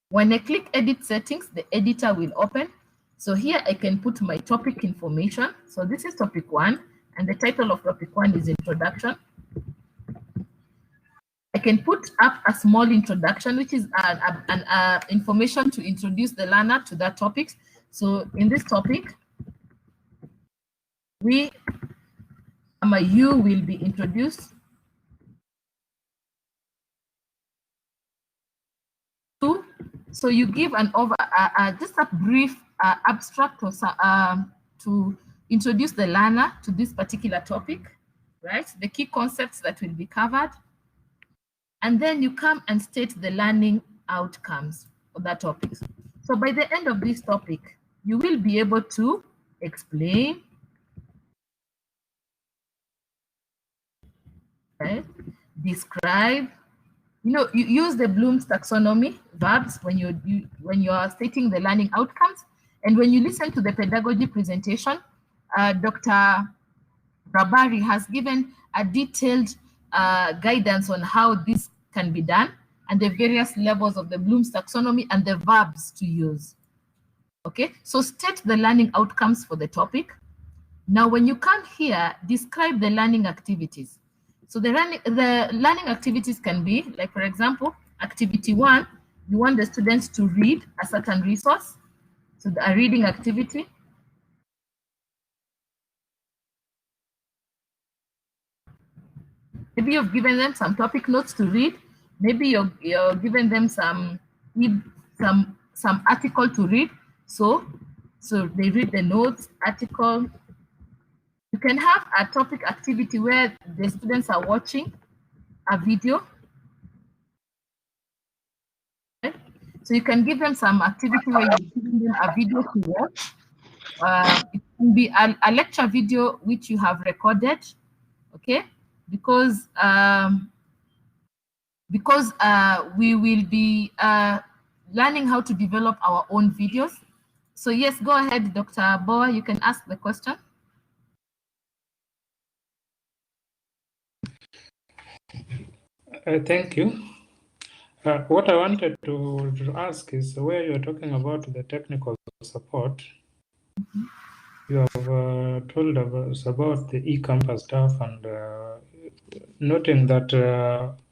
When I click Edit Settings, the editor will open. So here I can put my topic information. So this is topic 1, and the title of topic 1 is Introduction. I can put up a small introduction, which is an information to introduce the learner to that topic. So in this topic, you will be introduced to. So you give an just a brief abstract to introduce the learner to this particular topic, right? The key concepts that will be covered. And then you come and state the learning outcomes of that topic. So by the end of this topic, you will be able to explain, Okay. Describe. You use the Bloom's taxonomy verbs when you are stating the learning outcomes. And when you listen to the pedagogy presentation, Dr. Rabari has given a detailed guidance on how this can be done and the various levels of the Bloom's taxonomy and the verbs to use. Okay, so state the learning outcomes for the topic. Now, when you come here, describe the learning activities. So the learning activities can be, like, for example, activity 1, you want the students to read a certain resource, so a reading activity. Maybe you've given them some topic notes to read. Maybe you're giving them some article to read. So they read the notes, article. You can have a topic activity where the students are watching a video. Okay? So you can give them some activity where you're giving them a video to watch. It can be a lecture video which you have recorded, okay? Because we will be learning how to develop our own videos. So yes, go ahead, Dr. Boa, you can ask the question. Thank you. What I wanted to ask is where you're talking about the technical support. You have told us about the e-campus stuff and noting that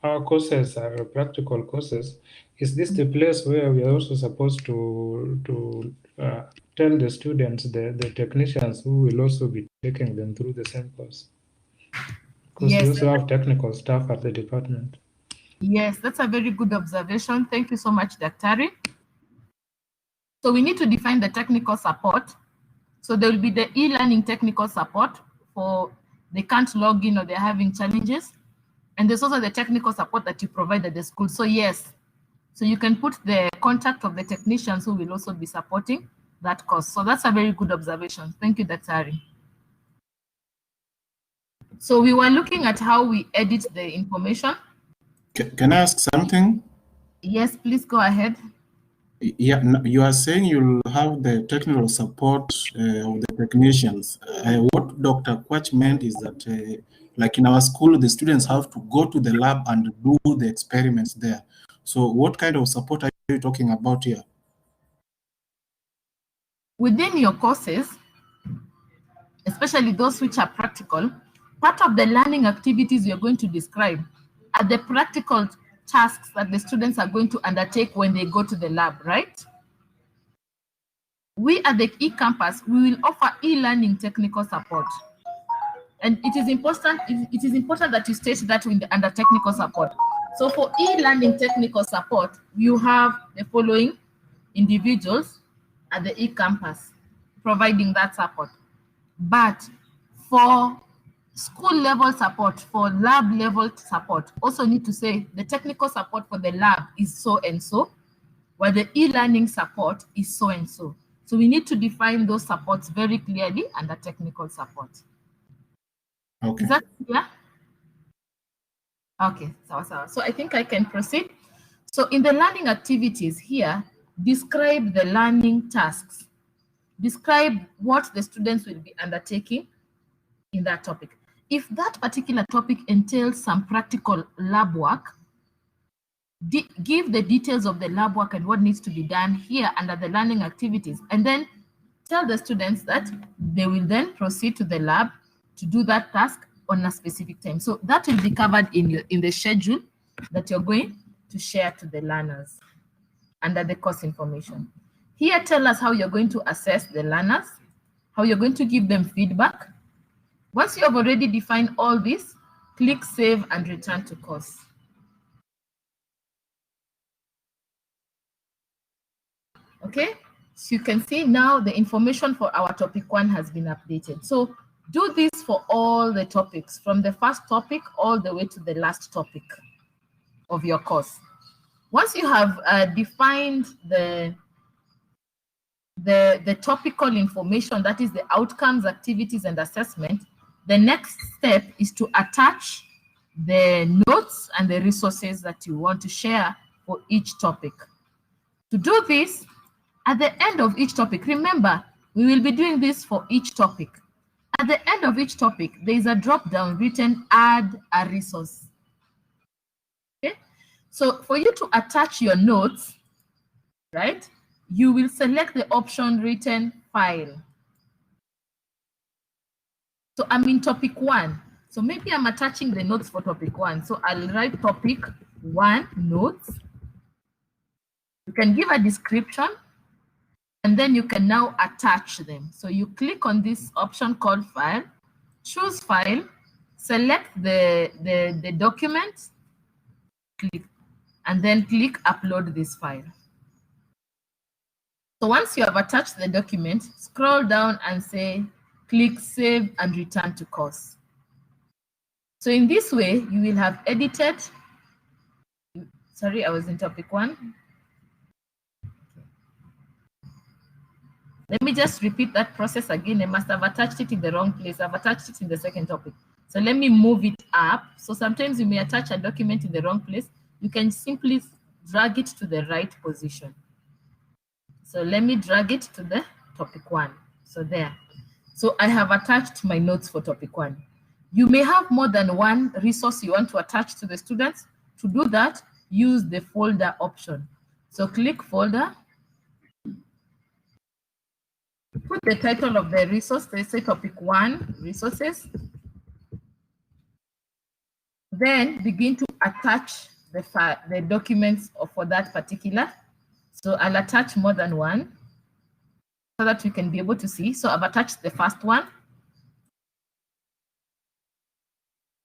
our courses are practical courses. Is this the place where we are also supposed to tell the students, the technicians who will also be taking them through the same course? Because Yes. we also have technical staff at the department. Yes, that's a very good observation. Thank you so much, Daktari. So we need to define the technical support. So there will be the e-learning technical support for they can't log in or they're having challenges. And there's also the technical support that you provide at the school. So yes, so you can put the contact of the technicians who will also be supporting that course. So that's a very good observation. Thank you, Daktari. So we were looking at how we edit the information. Can I ask something? Yes, please go ahead. Yeah, you are saying you'll have the technical support of the technicians. What Dr. Quach meant is that, like in our school, the students have to go to the lab and do the experiments there. So what kind of support are you talking about here? Within your courses, especially those which are practical, part of the learning activities you're going to describe are the practical tasks that the students are going to undertake when they go to the lab, right? We at the e-campus, we will offer e-learning technical support. And it is important that you state that under technical support. So for e-learning technical support, you have the following individuals at the e-campus providing that support. But for school level support, for lab level support, also need to say the technical support for the lab is so and so, while the e-learning support is so and so. So we need to define those supports very clearly under technical support. Okay. Is that clear? Okay, so I think I can proceed. So in the learning activities here, describe the learning tasks. Describe what the students will be undertaking in that topic. If that particular topic entails some practical lab work, give the details of the lab work and what needs to be done here under the learning activities, and then tell the students that they will then proceed to the lab to do that task on a specific time. So that will be covered in the schedule that you're going to share to the learners under the course information. Here, tell us how you're going to assess the learners, how you're going to give them feedback. Once you have already defined all this, click Save and Return to Course. Okay, so you can see now the information for our topic 1 has been updated. So do this for all the topics, from the first topic all the way to the last topic of your course. Once you have defined the topical information, that is the outcomes, activities, and assessment, the next step is to attach the notes and the resources that you want to share for each topic. To do this, at the end of each topic, remember, we will be doing this for each topic. At the end of each topic, there is a drop-down written add a resource. Okay? So for you to attach your notes, right, you will select the option written file. So I'm in topic 1. So maybe I'm attaching the notes for topic 1. So I'll write topic 1 notes. You can give a description, and then you can now attach them. So you click on this option called file, choose file, select the document, click, and then click upload this file. So once you have attached the document, scroll down and say, click save and return to course. So in this way, you will have edited, sorry, I was in topic 1. Let me just repeat that process again. I must have attached it in the wrong place. I've attached it in the second topic. So let me move it up. So sometimes you may attach a document in the wrong place. You can simply drag it to the right position. So let me drag it to the topic 1. So there. So I have attached my notes for topic 1. You may have more than one resource you want to attach to the students. To do that, use the folder option. So click folder. Put the title of the resource. They say topic 1, resources. Then begin to attach the documents for that particular. So I'll attach more than one so that we can be able to see. So I've attached the first one.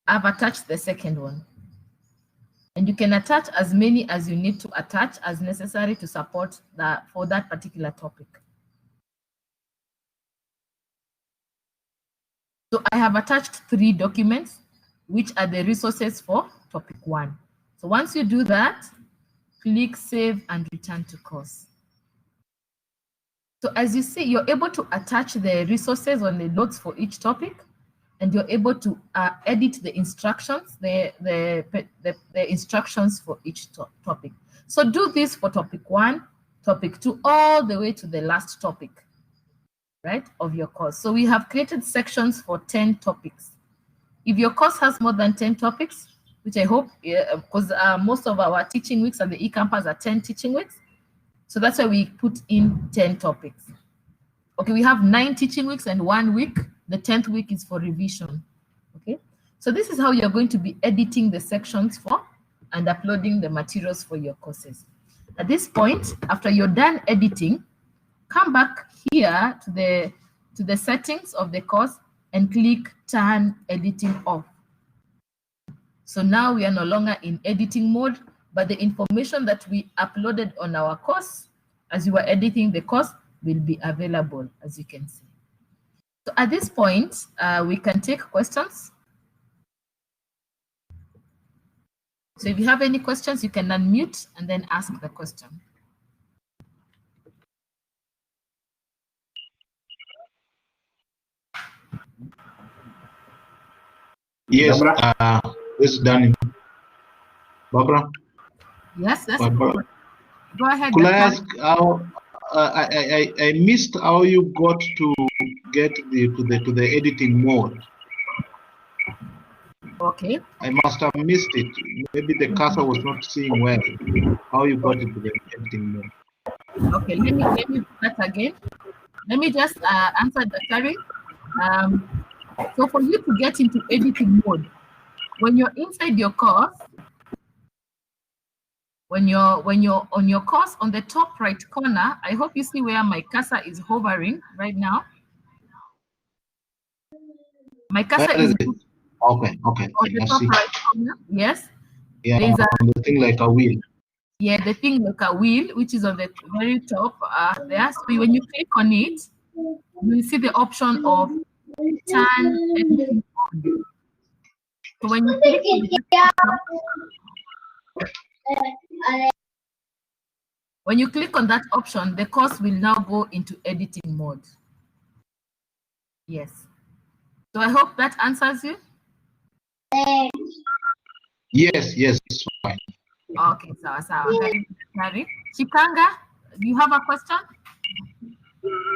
I've attached the second one. And you can attach as many as you need to attach as necessary to support that for that particular topic. So I have attached 3 documents, which are the resources for topic 1. So once you do that, click save and return to course. So as you see, you're able to attach the resources on the notes for each topic, and you're able to edit the instructions, the instructions for each topic. So do this for topic 1, topic 2, all the way to the last topic, right, of your course. So we have created sections for 10 topics. If your course has more than 10 topics, which I hope, because most of our teaching weeks at the eCampus are 10 teaching weeks, so that's why we put in 10 topics. Okay, we have 9 teaching weeks and 1 week. The 10th week is for revision. Okay, so this is how you're going to be editing the sections for and uploading the materials for your courses. At this point, after you're done editing, come back here to the settings of the course and click turn editing off. So now we are no longer in editing mode, but the information that we uploaded on our course as you were editing the course will be available, as you can see. So at this point, we can take questions. So if you have any questions, you can unmute and then ask the question. Yes, this is Danny. Barbara? Yes, yes. Barbara. Go ahead. Could I ask how I missed how you got to get to the editing mode? Okay. I must have missed it. Maybe the cursor was not seeing well. How you got into the editing mode? Okay, let me do that again. Let me just answer the query. So for you to get into editing mode, when you're inside your course, when you're on your course, on the top right corner, I hope you see where my cursor is hovering right now. My cursor is okay. on the top right corner. Yes. Yeah, on the thing like a wheel. Yeah, the thing like a wheel, which is on the very top there. So when you click on it, you will see the option of turn editing on. So when you click on when you click on that option, the course will now go into editing mode. Yes. So I hope that answers you. Yes, it's fine. Okay, sawa sawa. Karibu daktari. Chikanga, do you have a question?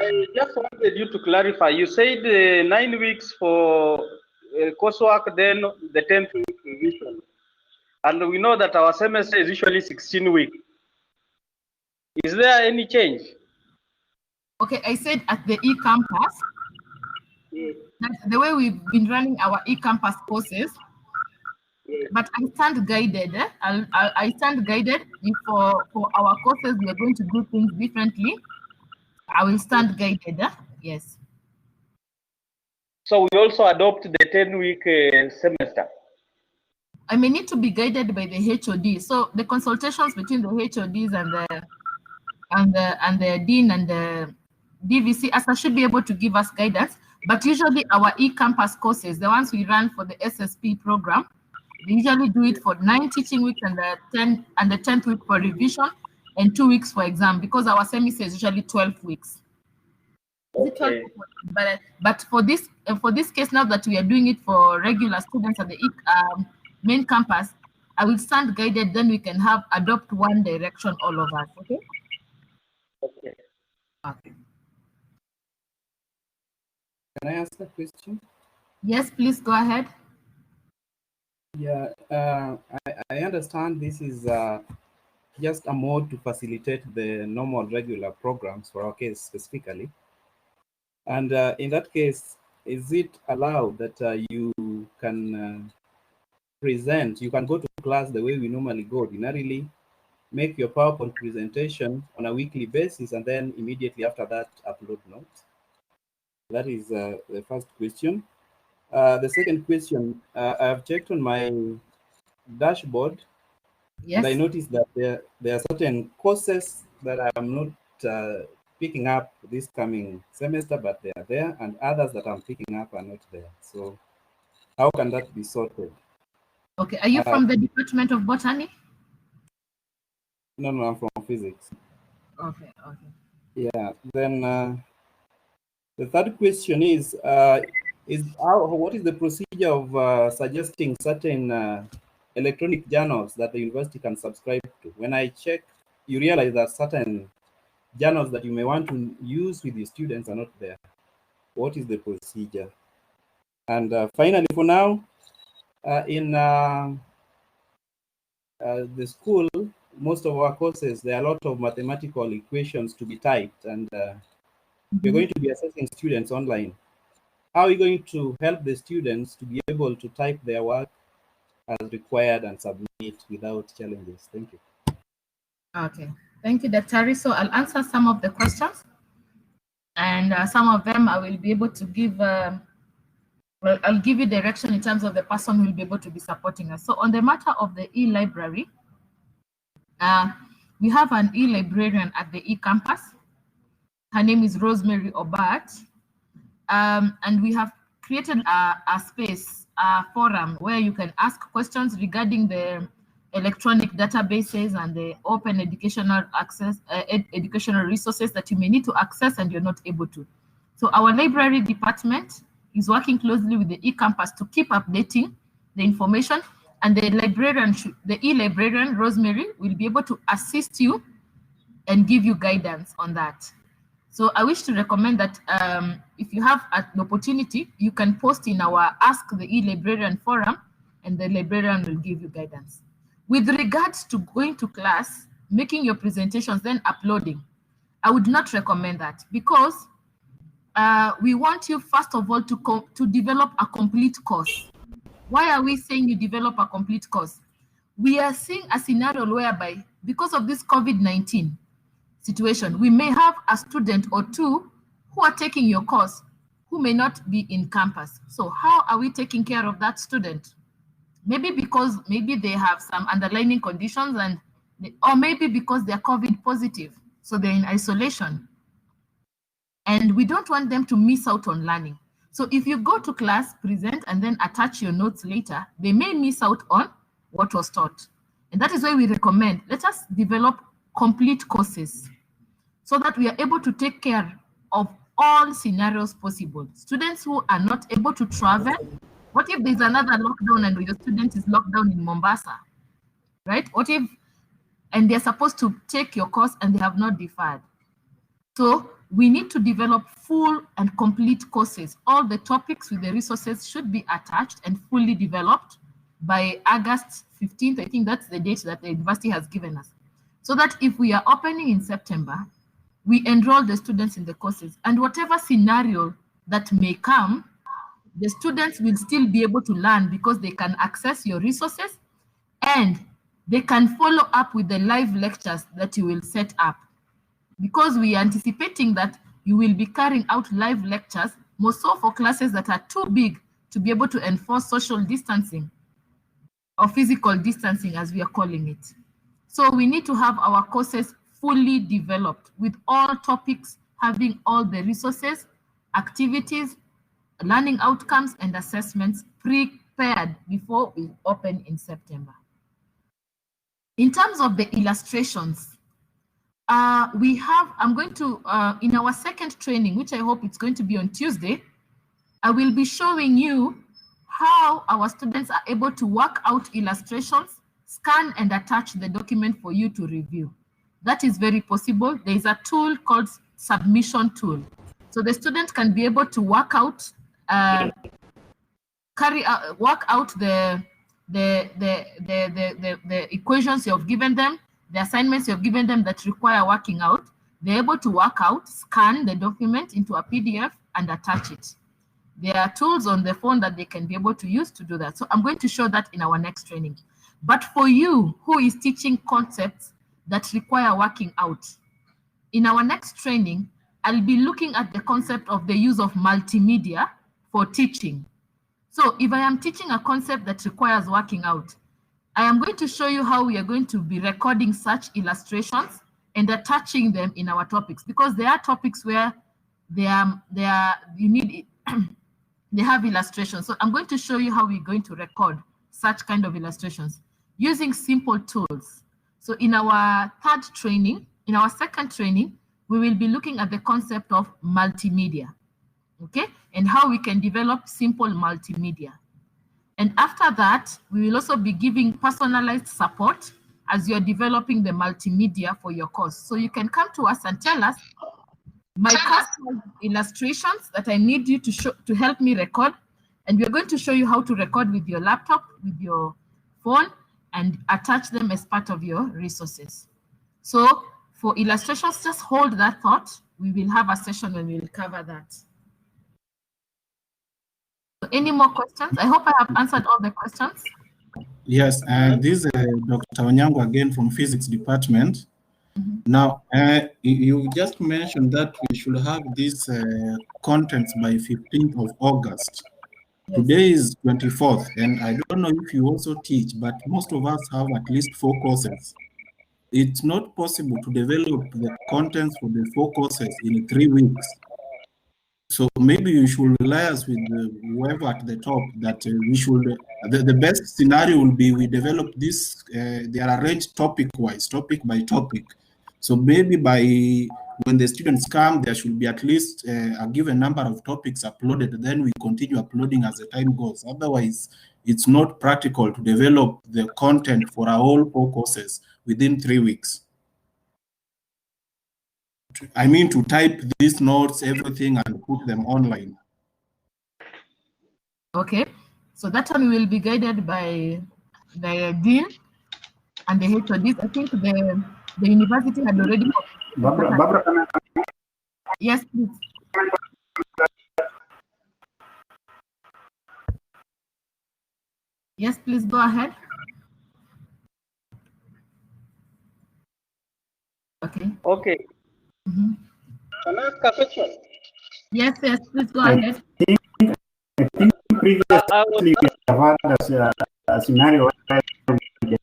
I just wanted you to clarify. You said 9 weeks for coursework, then the 10th week revision. And we know that our semester is usually 16 weeks. Is there any change? Okay, I said at the e-campus, the way we've been running our e-campus courses, but I stand guided. I stand guided. If for our courses we are going to do things differently, I will stand guided. Yes. So we also adopt the 10-week semester. I may need to be guided by the HOD. So the consultations between the HODs and the dean and the DVC ASA should be able to give us guidance. But usually our e-campus courses, the ones we run for the SSP program, they usually do it for 9 teaching weeks and the 10th week for revision and 2 weeks for exam, because our semester is usually 12 weeks. Okay. But for this case, now that we are doing it for regular students at the main campus, I will stand guided. Then we can adopt one direction all of us. Okay. Okay. Okay. Can I ask a question? Yes, please go ahead. Yeah, I understand this is just a mode to facilitate the normal regular programs for our case specifically. And in that case, is it allowed that you can present, you can go to class the way we normally go ordinarily, make your PowerPoint presentation on a weekly basis, and then immediately after that, upload notes? That is the first question. The second question, I've checked on my dashboard. Yes. And I noticed that there are certain courses that I'm not picking up this coming semester, but they are there, and others that I'm picking up are not there. So how can that be sorted? Okay, are you from the Department of Botany? No, I'm from physics. Okay. Yeah, then the third question is what is the procedure of suggesting certain electronic journals that the university can subscribe to? When I check, you realize that certain journals that you may want to use with the students are not there. What is the procedure? And finally, for now, in the school, most of our courses, there are a lot of mathematical equations to be typed, and we're going to be assessing students online. How are you going to help the students to be able to type their work as required and submit without challenges? Thank you. Okay, thank you, Dr. So I'll answer some of the questions, and some of them I will be able to give, well, I'll give you direction in terms of the person who will be able to be supporting us. So on the matter of the e-library, we have an e-librarian at the e-campus. Her name is Rosemary Obat, and we have created a space, a forum where you can ask questions regarding the electronic databases and the open educational access, educational resources that you may need to access and you're not able to. So our library department is working closely with the e-campus to keep updating the information, and the librarian, the e-librarian, Rosemary, will be able to assist you and give you guidance on that. So I wish to recommend that if you have an opportunity, you can post in our Ask the e-Librarian forum, and the librarian will give you guidance. With regards to going to class, making your presentations, then uploading, I would not recommend that, because we want you, first of all, to develop a complete course. Why are we saying you develop a complete course? We are seeing a scenario whereby, because of this COVID-19 situation, we may have a student or two who are taking your course who may not be in campus. So how are we taking care of that student? Maybe because they have some underlying conditions, or maybe because they're COVID positive, so they're in isolation. And we don't want them to miss out on learning. So if you go to class, present, and then attach your notes later, they may miss out on what was taught. And that is why we recommend, let us develop complete courses so that we are able to take care of all scenarios possible. Students who are not able to travel, What if there's another lockdown and your student is locked down in Mombasa, right? What if, and they're supposed to take your course and they have not deferred? So we need to develop full and complete courses. All the topics with the resources should be attached and fully developed by August 15th. I think that's the date that the university has given us. So that if we are opening in September, we enroll the students in the courses, and whatever scenario that may come, the students will still be able to learn because they can access your resources and they can follow up with the live lectures that you will set up. Because we are anticipating that you will be carrying out live lectures, more so for classes that are too big to be able to enforce social distancing or physical distancing, as we are calling it. So we need to have our courses fully developed with all topics having all the resources, activities, learning outcomes, and assessments prepared before we open in September. In terms of the illustrations, I'm going to, in our second training, which I hope it's going to be on Tuesday, I will be showing you how our students are able to work out illustrations, scan and attach the document for you to review. That is very possible. There is a tool called submission tool. So the student can be able to work out, work out the equations you have given them, the assignments you have given them that require working out. They're able to work out, scan the document into a PDF and attach it. There are tools on the phone that they can be able to use to do that. So I'm going to show that in our next training. But for you who is teaching concepts that require working out, in our next training, I'll be looking at the concept of the use of multimedia for teaching. So if I am teaching a concept that requires working out, I am going to show you how we are going to be recording such illustrations and attaching them in our topics, because there are topics where they have illustrations. So I'm going to show you how we're going to record such kind of illustrations using simple tools. So in our third training, in our second training, we will be looking at the concept of multimedia, okay, and how we can develop simple multimedia. And after that, we will also be giving personalized support as you're developing the multimedia for your course. So you can come to us and tell us, my custom illustrations that I need you to help me record, and we're going to show you how to record with your laptop, with your phone, and attach them as part of your resources. So for illustrations, just hold that thought. We will have a session when we will cover that. So any more questions? I hope I have answered all the questions. Yes, and this is Dr. Onyango again from Physics Department. Now, you just mentioned that we should have these contents by 15th of August. Yes. Today is 24th, and I don't know if you also teach, but most of us have at least 4 courses. It's not possible to develop the contents for the 4 courses in 3 weeks. So maybe you should liaise with whoever at the top that we should, the best scenario will be we develop this, they are arranged topic-wise, topic by topic. So maybe when the students come, there should be at least a given number of topics uploaded, then we continue uploading as the time goes. Otherwise, it's not practical to develop the content for our whole 4 courses within 3 weeks. I mean, to type these notes, everything, and put them online. Okay, so that one will be guided by the dean and the HODs. I think the university had already. Barbara, can I... Yes, please. Yes, please go ahead. Okay. Okay. Mm-hmm. Can I ask a question? Yes, please go ahead. I think previously we have had a scenario where we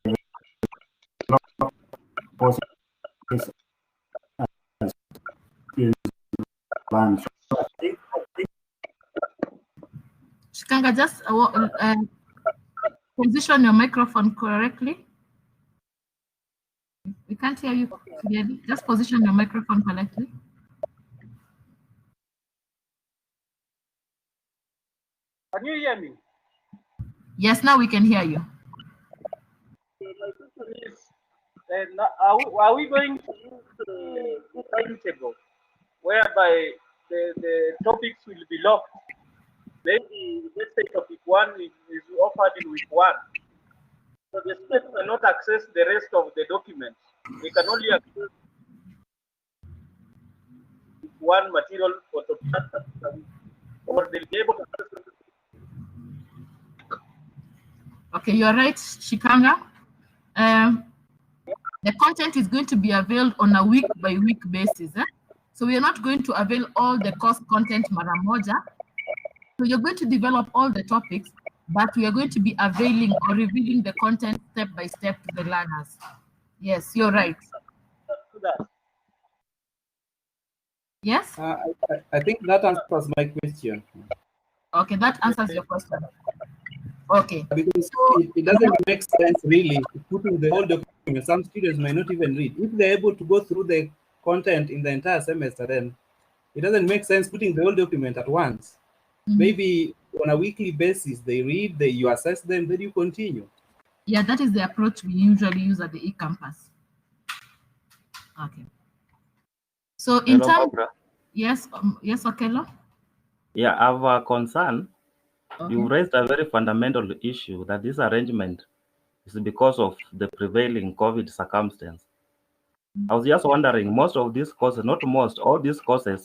Shikanga, just position your microphone correctly. We can't hear you clearly. Just position your microphone correctly. Can you hear me? Yes, now we can hear you. My question is, are we going to use the timetable whereby the topics will be locked? Maybe, let's say topic 1 is offered in week 1. So the students cannot access the rest of the documents. They can only access one material for topic 1, or they'll be able to access. Okay, you're right, Shikanga. The content is going to be availed on a week-by-week basis. So we are not going to avail all the course content mara moja. So you're going to develop all the topics, but we are going to be availing or revealing the content step by step to the learners. Yes, you're right. Yes? I think that answers my question. Okay, that answers your question. Okay. Because it doesn't make sense really putting the whole document. Some students may not even read. If they're able to go through the content in the entire semester, then it doesn't make sense putting the whole document at once. Maybe on a weekly basis, they read, you assess them, then you continue. Yeah, that is the approach we usually use at the eCampus. Okay. So in terms, yes, yes, Okello? Yeah, I have a concern. Okay. You raised a very fundamental issue that this arrangement is because of the prevailing COVID circumstance. I was just wondering, most of these courses, not most, all these courses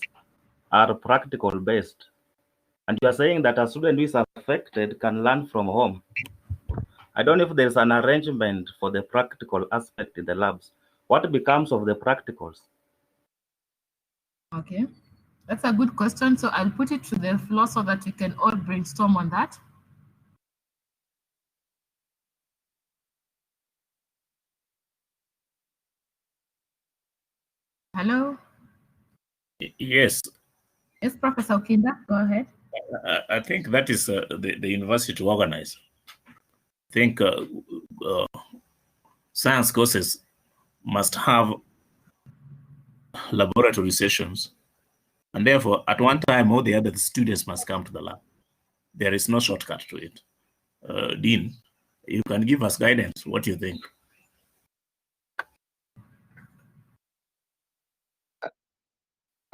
are practical based. And you are saying that a student who is affected can learn from home. I don't know if there's an arrangement for the practical aspect in the labs. What becomes of the practicals? Okay, that's a good question. So I'll put it to the floor so that we can all brainstorm on that. Hello? Yes. Yes, Professor Okinda, go ahead. I think that is the university to organize. I think science courses must have laboratory sessions. And therefore, at one time or the other, the students must come to the lab. There is no shortcut to it. Dean, you can give us guidance. What do you think?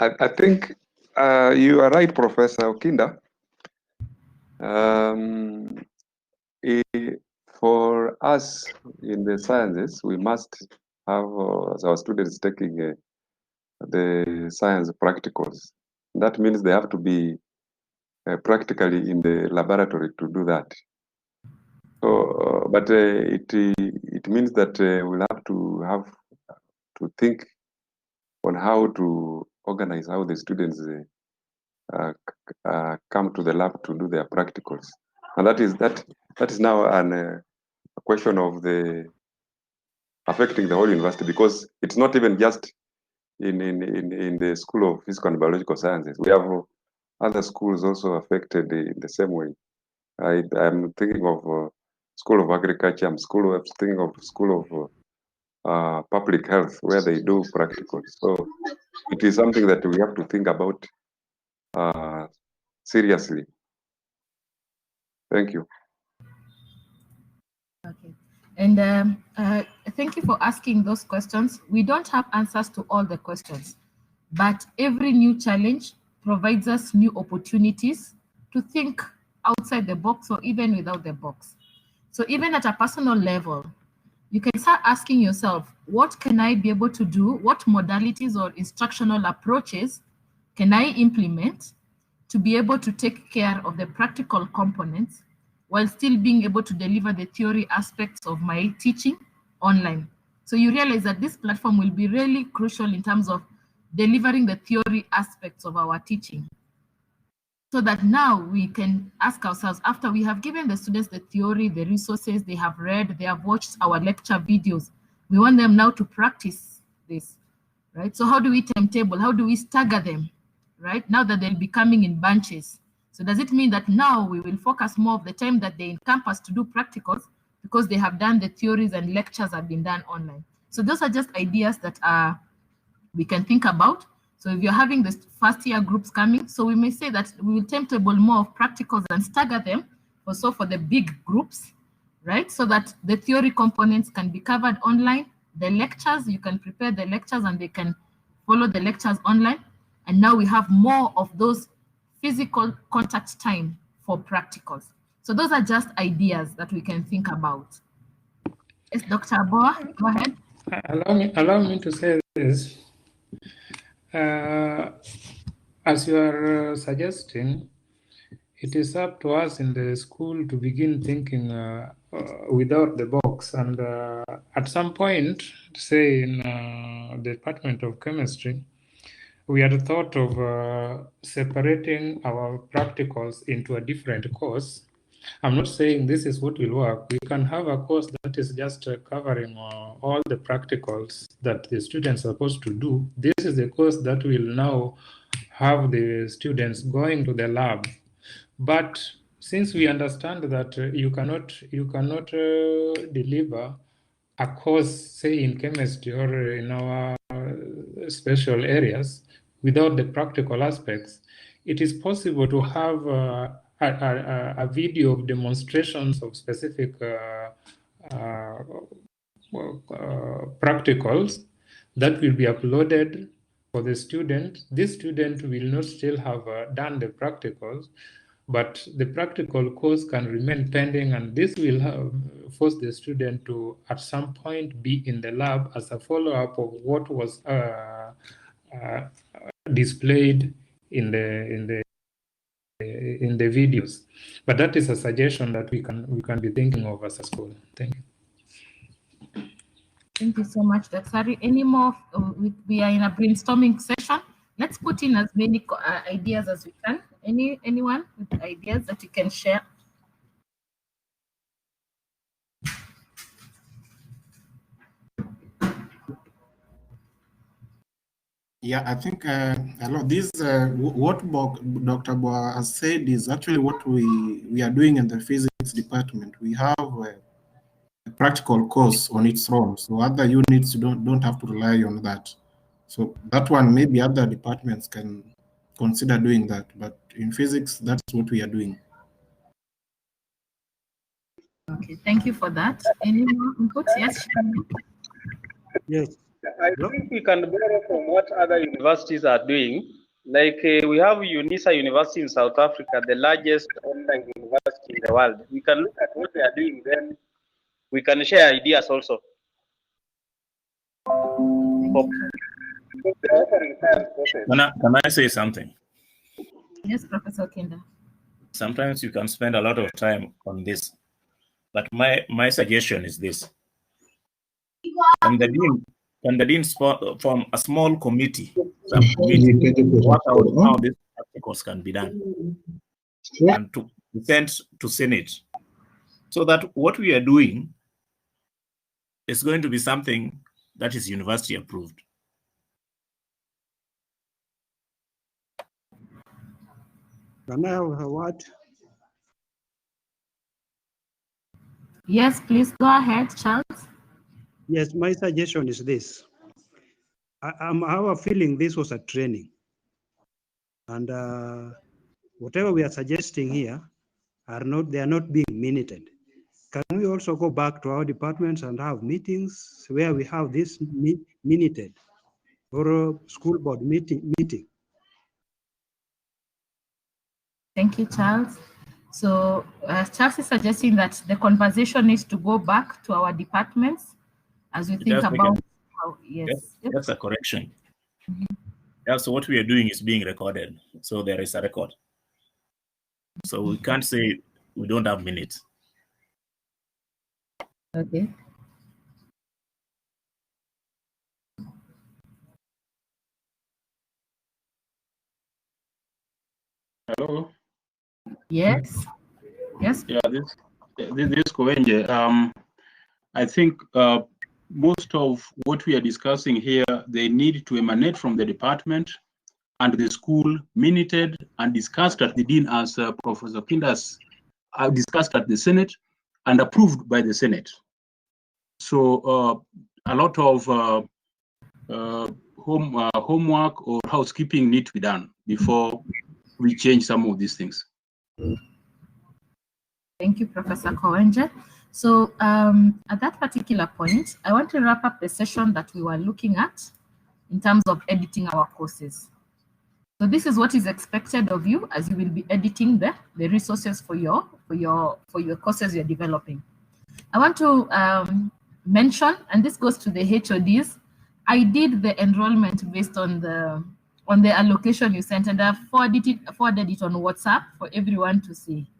I think you are right, Professor Okinda. For us in the sciences, we must have our students taking the science practicals. That means they have to be practically in the laboratory to do that. So, but it means that we'll have to think on how to organize how the students come to the lab to do their practicals, and that is now a question of the affecting the whole university, because it's not even just in the School of Physical and Biological Sciences. We have other schools also affected in the same way. I'm thinking of School of Agriculture. I'm thinking of School of Public Health, where they do practicals. So it is something that we have to think about seriously. Thank you. Okay. And thank you for asking those questions. We don't have answers to all the questions, but every new challenge provides us new opportunities to think outside the box or even without the box. So even at a personal level, you can start asking yourself, what can I be able to do? What modalities or instructional approaches can I implement to be able to take care of the practical components while still being able to deliver the theory aspects of my teaching online? So you realize that this platform will be really crucial in terms of delivering the theory aspects of our teaching. So that now we can ask ourselves, after we have given the students the theory, the resources they have read, they have watched our lecture videos, we want them now to practice this, right? So how do we timetable? How do we stagger them, right? Now that they'll be coming in bunches. So does it mean that now we will focus more of the time that they're in campus to do practicals because they have done the theories and lectures have been done online? So those are just ideas that we can think about. So if you're having the first year groups coming, so we may say that we will timetable more of practicals and stagger them also for the big groups, right? So that the theory components can be covered online. The lectures, you can prepare the lectures and they can follow the lectures online. And now we have more of those physical contact time for practicals. So those are just ideas that we can think about. Yes, Dr. Aboa, go ahead. Allow me to say this. As you are suggesting, it is up to us in the school to begin thinking without the box. And at some point, say in the Department of Chemistry, we had thought of separating our practicals into a different course. I'm not saying this is what will work. We can have a course that is just covering all the practicals that the students are supposed to do. This is the course that will now have the students going to the lab. But since we understand that you cannot deliver a course, say in chemistry or in our special areas, without the practical aspects, it is possible to have a video of demonstrations of specific practicals that will be uploaded for the student. This student will not still have done the practicals, but the practical course can remain pending, and this will force the student to at some point be in the lab as a follow-up of what was displayed in the videos. But that is a suggestion that we can be thinking of as a school. Thank you. Thank you so much, Daktari. Any more? We are in a brainstorming session. Let's put in as many ideas as we can. Anyone with ideas that you can share? Yeah, I think this what Dr. Boa has said is actually what we are doing in the physics department. We have a practical course on its own, so other units don't have to rely on that. So that one, maybe other departments can consider doing that, but in physics, that's what we are doing. Okay, thank you for that. Any more input? Yes. Yes. I think we can borrow from what other universities are doing. Like we have UNISA University in South Africa, the largest online university in the world. We can look at what they are doing, then we can share ideas also. Can I say something? Yes, Professor Kinda. Sometimes you can spend a lot of time on this, but my suggestion is this. Can the dean form a small committee, work out how these articles can be done, and to present to Senate, so that what we are doing is going to be something that is university approved. Can I have a word? Yes, please go ahead, Charles. Yes, my suggestion is this. I have a feeling this was a training, and whatever we are suggesting here they are not being minuted. Can we also go back to our departments and have meetings where we have this minuted, or a school board meeting? Thank you, Charles. So Charles is suggesting that the conversation needs to go back to our departments as we think about how, yes. That's a correction. Yeah, so what we are doing is being recorded. So there is a record. So we can't say we don't have minutes. Okay. Hello. Yes. Yes. Yeah, this Kowenje. I think most of what we are discussing here, they need to emanate from the department and the school, minuted and discussed at the dean, as Professor Kindas discussed at the Senate and approved by the Senate. So a lot of homework or housekeeping need to be done before we change some of these things. Thank Thank you, Professor Kowenje. So at that particular point, I want to wrap up the session that we were looking at in terms of editing our courses. So this is what is expected of you as you will be editing the resources for your courses you're developing. I want to mention, and this goes to the HODs, I did the enrollment based on the allocation you sent, and I forwarded it on WhatsApp for everyone to see.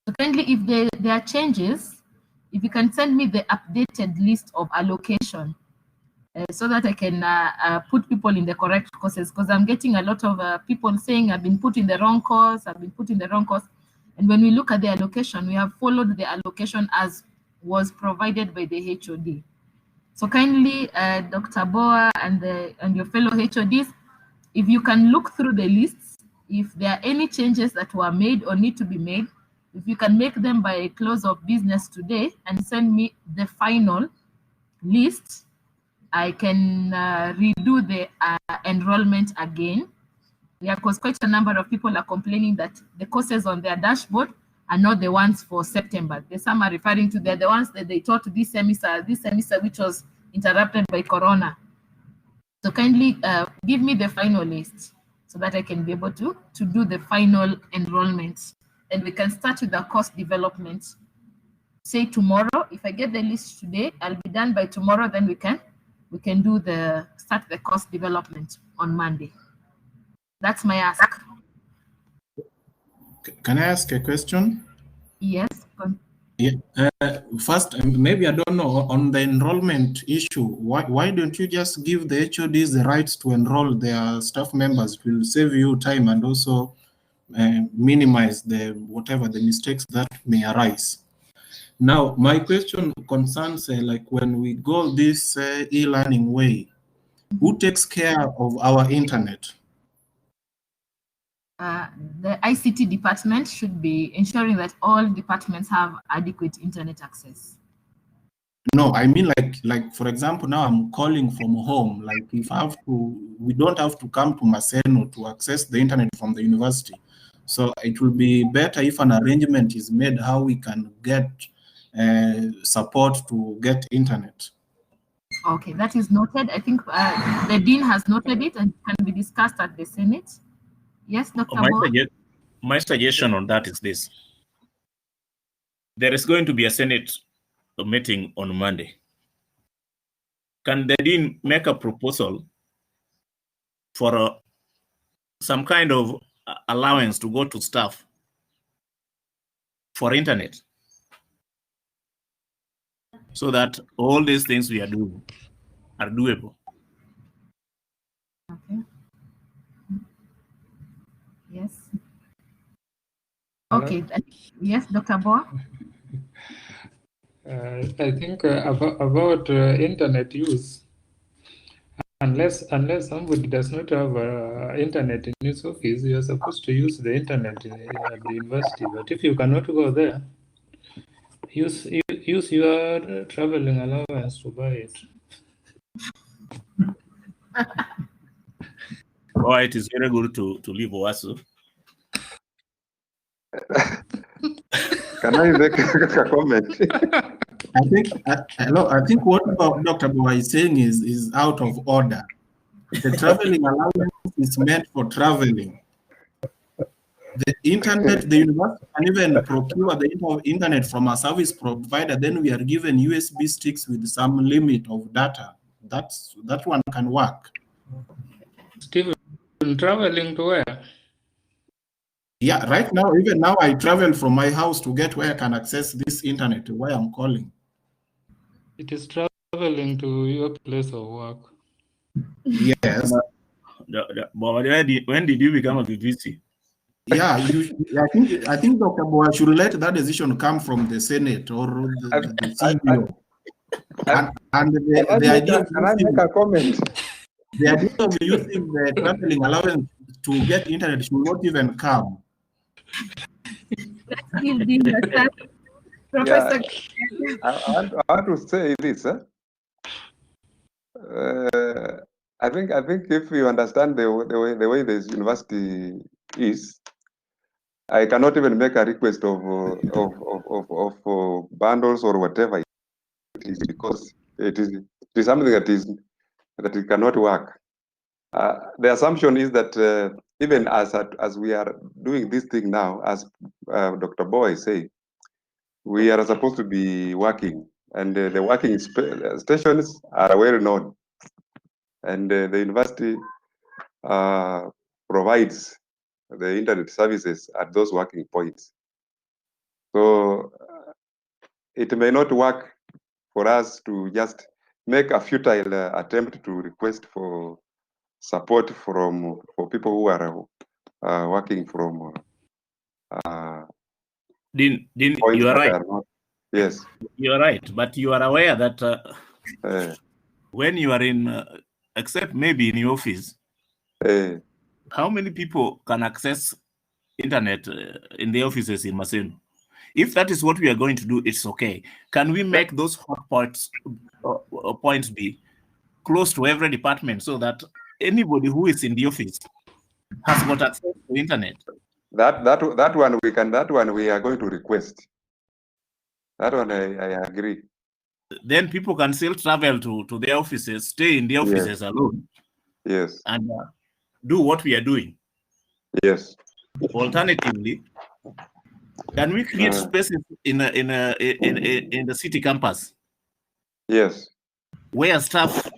So kindly, if there are changes, if you can send me the updated list of allocation so that I can put people in the correct courses, because I'm getting a lot of people saying I've been put in the wrong course, and when we look at the allocation, we have followed the allocation as was provided by the HOD. So kindly, Dr. Boa and your fellow HODs, if you can look through the lists, if there are any changes that were made or need to be made, if you can make them by close of business today and send me the final list, I can redo the enrollment again. Yeah, because quite a number of people are complaining that the courses on their dashboard are not the ones for September. Some are referring to the ones that they taught this semester, which was interrupted by Corona. So kindly give me the final list so that I can be able to do the final enrollment. And we can start with the course development. Say tomorrow, if I get the list today, I'll be done by tomorrow, then we can start the course development on Monday. That's my ask. Can I ask a question? Yes. Yeah. First, maybe I don't know, on the enrollment issue, why don't you just give the HODs the rights to enroll their staff members? It will save you time and also minimize whatever the mistakes that may arise. Now, my question concerns like when we go this e-learning way, who takes care of our internet? The ICT department should be ensuring that all departments have adequate internet access. No, I mean like for example, now I'm calling from home. Like if I have to, we don't have to come to Maseno to access the internet from the university. So it will be better if an arrangement is made how we can get support to get internet. Okay, that is noted. I think the dean has noted it and can be discussed at the Senate. Yes, Dr. My suggestion on that is this. There is going to be a Senate meeting on Monday. Can the dean make a proposal for some kind of allowance to go to staff for internet, so that all these things we are doing are doable? Okay. Yes. Okay. Yes, Dr. Boa. I think about internet use, unless somebody does not have internet in his office, you are supposed to use the internet at the university. But if you cannot go there, use your traveling allowance to buy it. Oh, it is very good to leave Owasu. Can I make a comment? I think what Dr. Boa is saying is out of order. The traveling allowance is meant for traveling. The internet, the university can even procure the internet from a service provider. Then we are given USB sticks with some limit of data. That one can work. Steve, traveling to where? Yeah, right now, even now, I travel from my house to get where I can access this internet, where I'm calling. It is traveling to your place of work. Yes. But when did you become a VC? Yeah, I think Dr. Boa should let that decision come from the Senate or the CEO. And the idea can I make a comment? The idea of using the traveling allowance to get internet should not even come. Professor. Yeah, I want to say this. I think if you understand the way this university is, I cannot even make a request of bundles or whatever it is, because it is something that it cannot work. The assumption is that even as we are doing this thing now, as Dr. Boy said, we are supposed to be working, and the working stations are well known, and the university provides the internet services at those working points. So it may not work for us to just make a futile attempt to request for support for people who are working from Dean, points you are that right. are not. Yes. You are right, but you are aware that when you are in, except maybe in your office, how many people can access internet in the offices in Maseno? If that is what we are going to do, it's okay. Can we make those hotspots points be close to every department so that anybody who is in the office has got access to internet? That one we can. That one we are going to request. That one I agree. Then people can still travel to their offices, stay in the offices alone. Yes. And do what we are doing. Yes. Alternatively, can we create spaces in the city campus? Yes. Where staff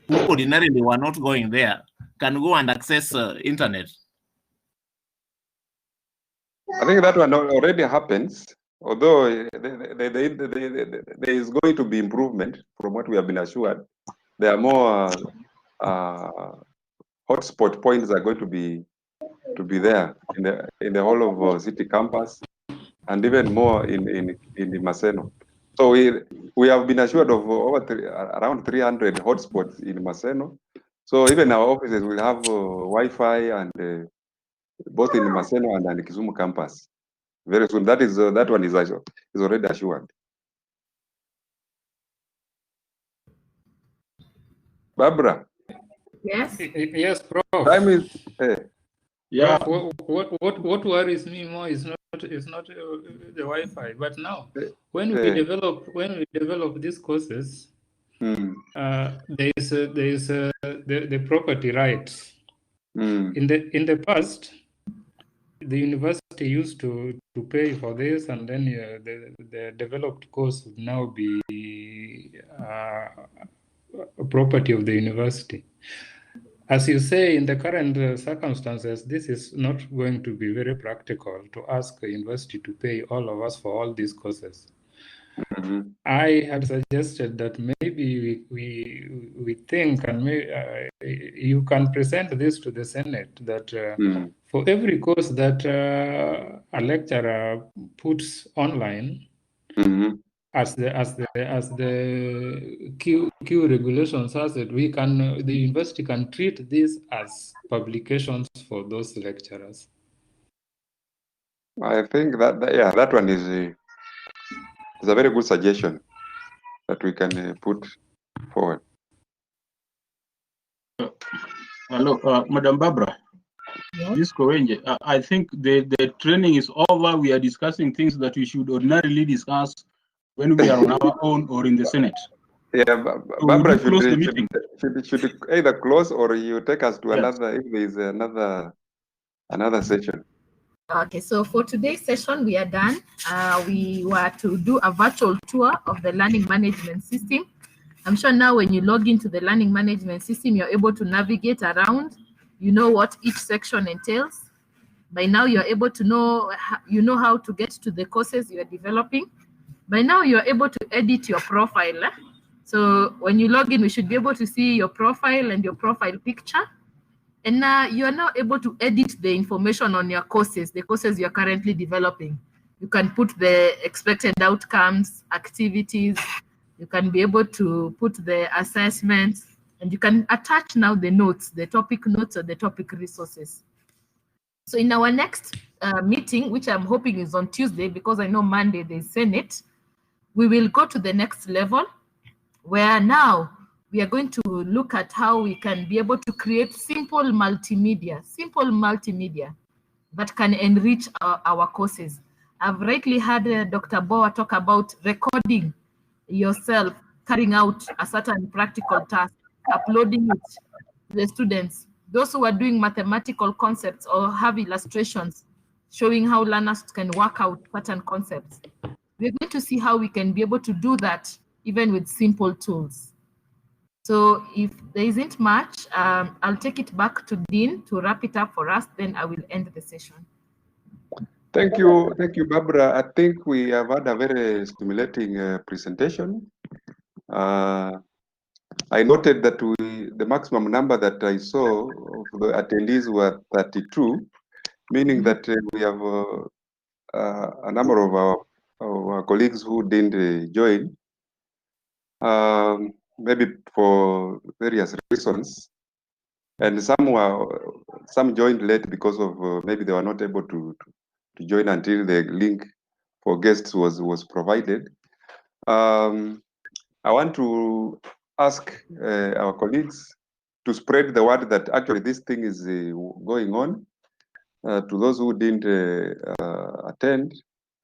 who ordinarily were not going there can go and access internet. I think that one already happens, although there is going to be improvement from what we have been assured. There are more hotspot points are going to be there in the whole of city campus, and even more in the Maseno. So we have been assured of around 300 hotspots in Maseno. So even our offices will have Wi-Fi and both in Maseno and the Kisumu campus very soon. That is that one is already assured. Barbara. Yes. Yes, Prof. Time is. Yeah. What worries me more is not the Wi-Fi, but now when we develop these courses, there is the property rights. In the past, the university used to pay for this, and then the developed course would now be a property of the university. As you say, in the current circumstances, this is not going to be very practical to ask a university to pay all of us for all these courses. I had suggested that maybe we think, and you can present this to the Senate, that for every course that a lecturer puts online, as the Q regulations has it, the university can treat this as publications for those lecturers. I think that one is a very good suggestion that we can put forward. Hello, Madam Barbara. This Kowenje, I think the training is over. We are discussing things that we should ordinarily discuss when we are on our own or in the Senate. Yeah, Barbara should either close or you take us to another, if there is another session. Okay, so for today's session, we are done. We were to do a virtual tour of the learning management system. I'm sure now when you log into the learning management system, you're able to navigate around. You know what each section entails. By now, you're able to know, how to get to the courses you're developing. By now, you're able to edit your profile. So when you log in, we should be able to see your profile and your profile picture. And you are now able to edit the information on your courses, the courses you're currently developing. You can put the expected outcomes, activities. You can be able to put the assessments, and you can attach now the notes, the topic notes or the topic resources. So in our next meeting, which I'm hoping is on Tuesday, because I know Monday there's Senate, we will go to the next level, where now we are going to look at how we can be able to create simple multimedia that can enrich our courses. I've rightly heard Dr. Boa talk about recording yourself carrying out a certain practical task, uploading it to the students. Those who are doing mathematical concepts or have illustrations showing how learners can work out certain concepts. We're going to see how we can be able to do that even with simple tools. So if there isn't much, I'll take it back to Dean to wrap it up for us, then I will end the session. Thank you, Barbara. I think we have had a very stimulating presentation. I noted that the maximum number that I saw of the attendees were 32, meaning that we have a number of our colleagues who didn't join, maybe for various reasons, and some joined late because of maybe they were not able to join until the link for guests was provided. I want to ask our colleagues to spread the word that actually this thing is going on. To those who didn't attend,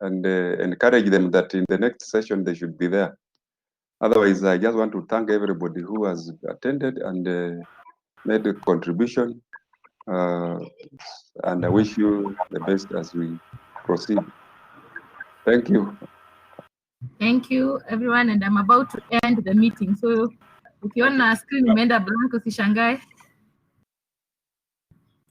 and encourage them that in the next session they should be there. Otherwise, I just want to thank everybody who has attended and made a contribution. And I wish you the best as we proceed. Thank you. Thank you, everyone. And I'm about to end the meeting. So ukiona screen imeenda blank usishangae.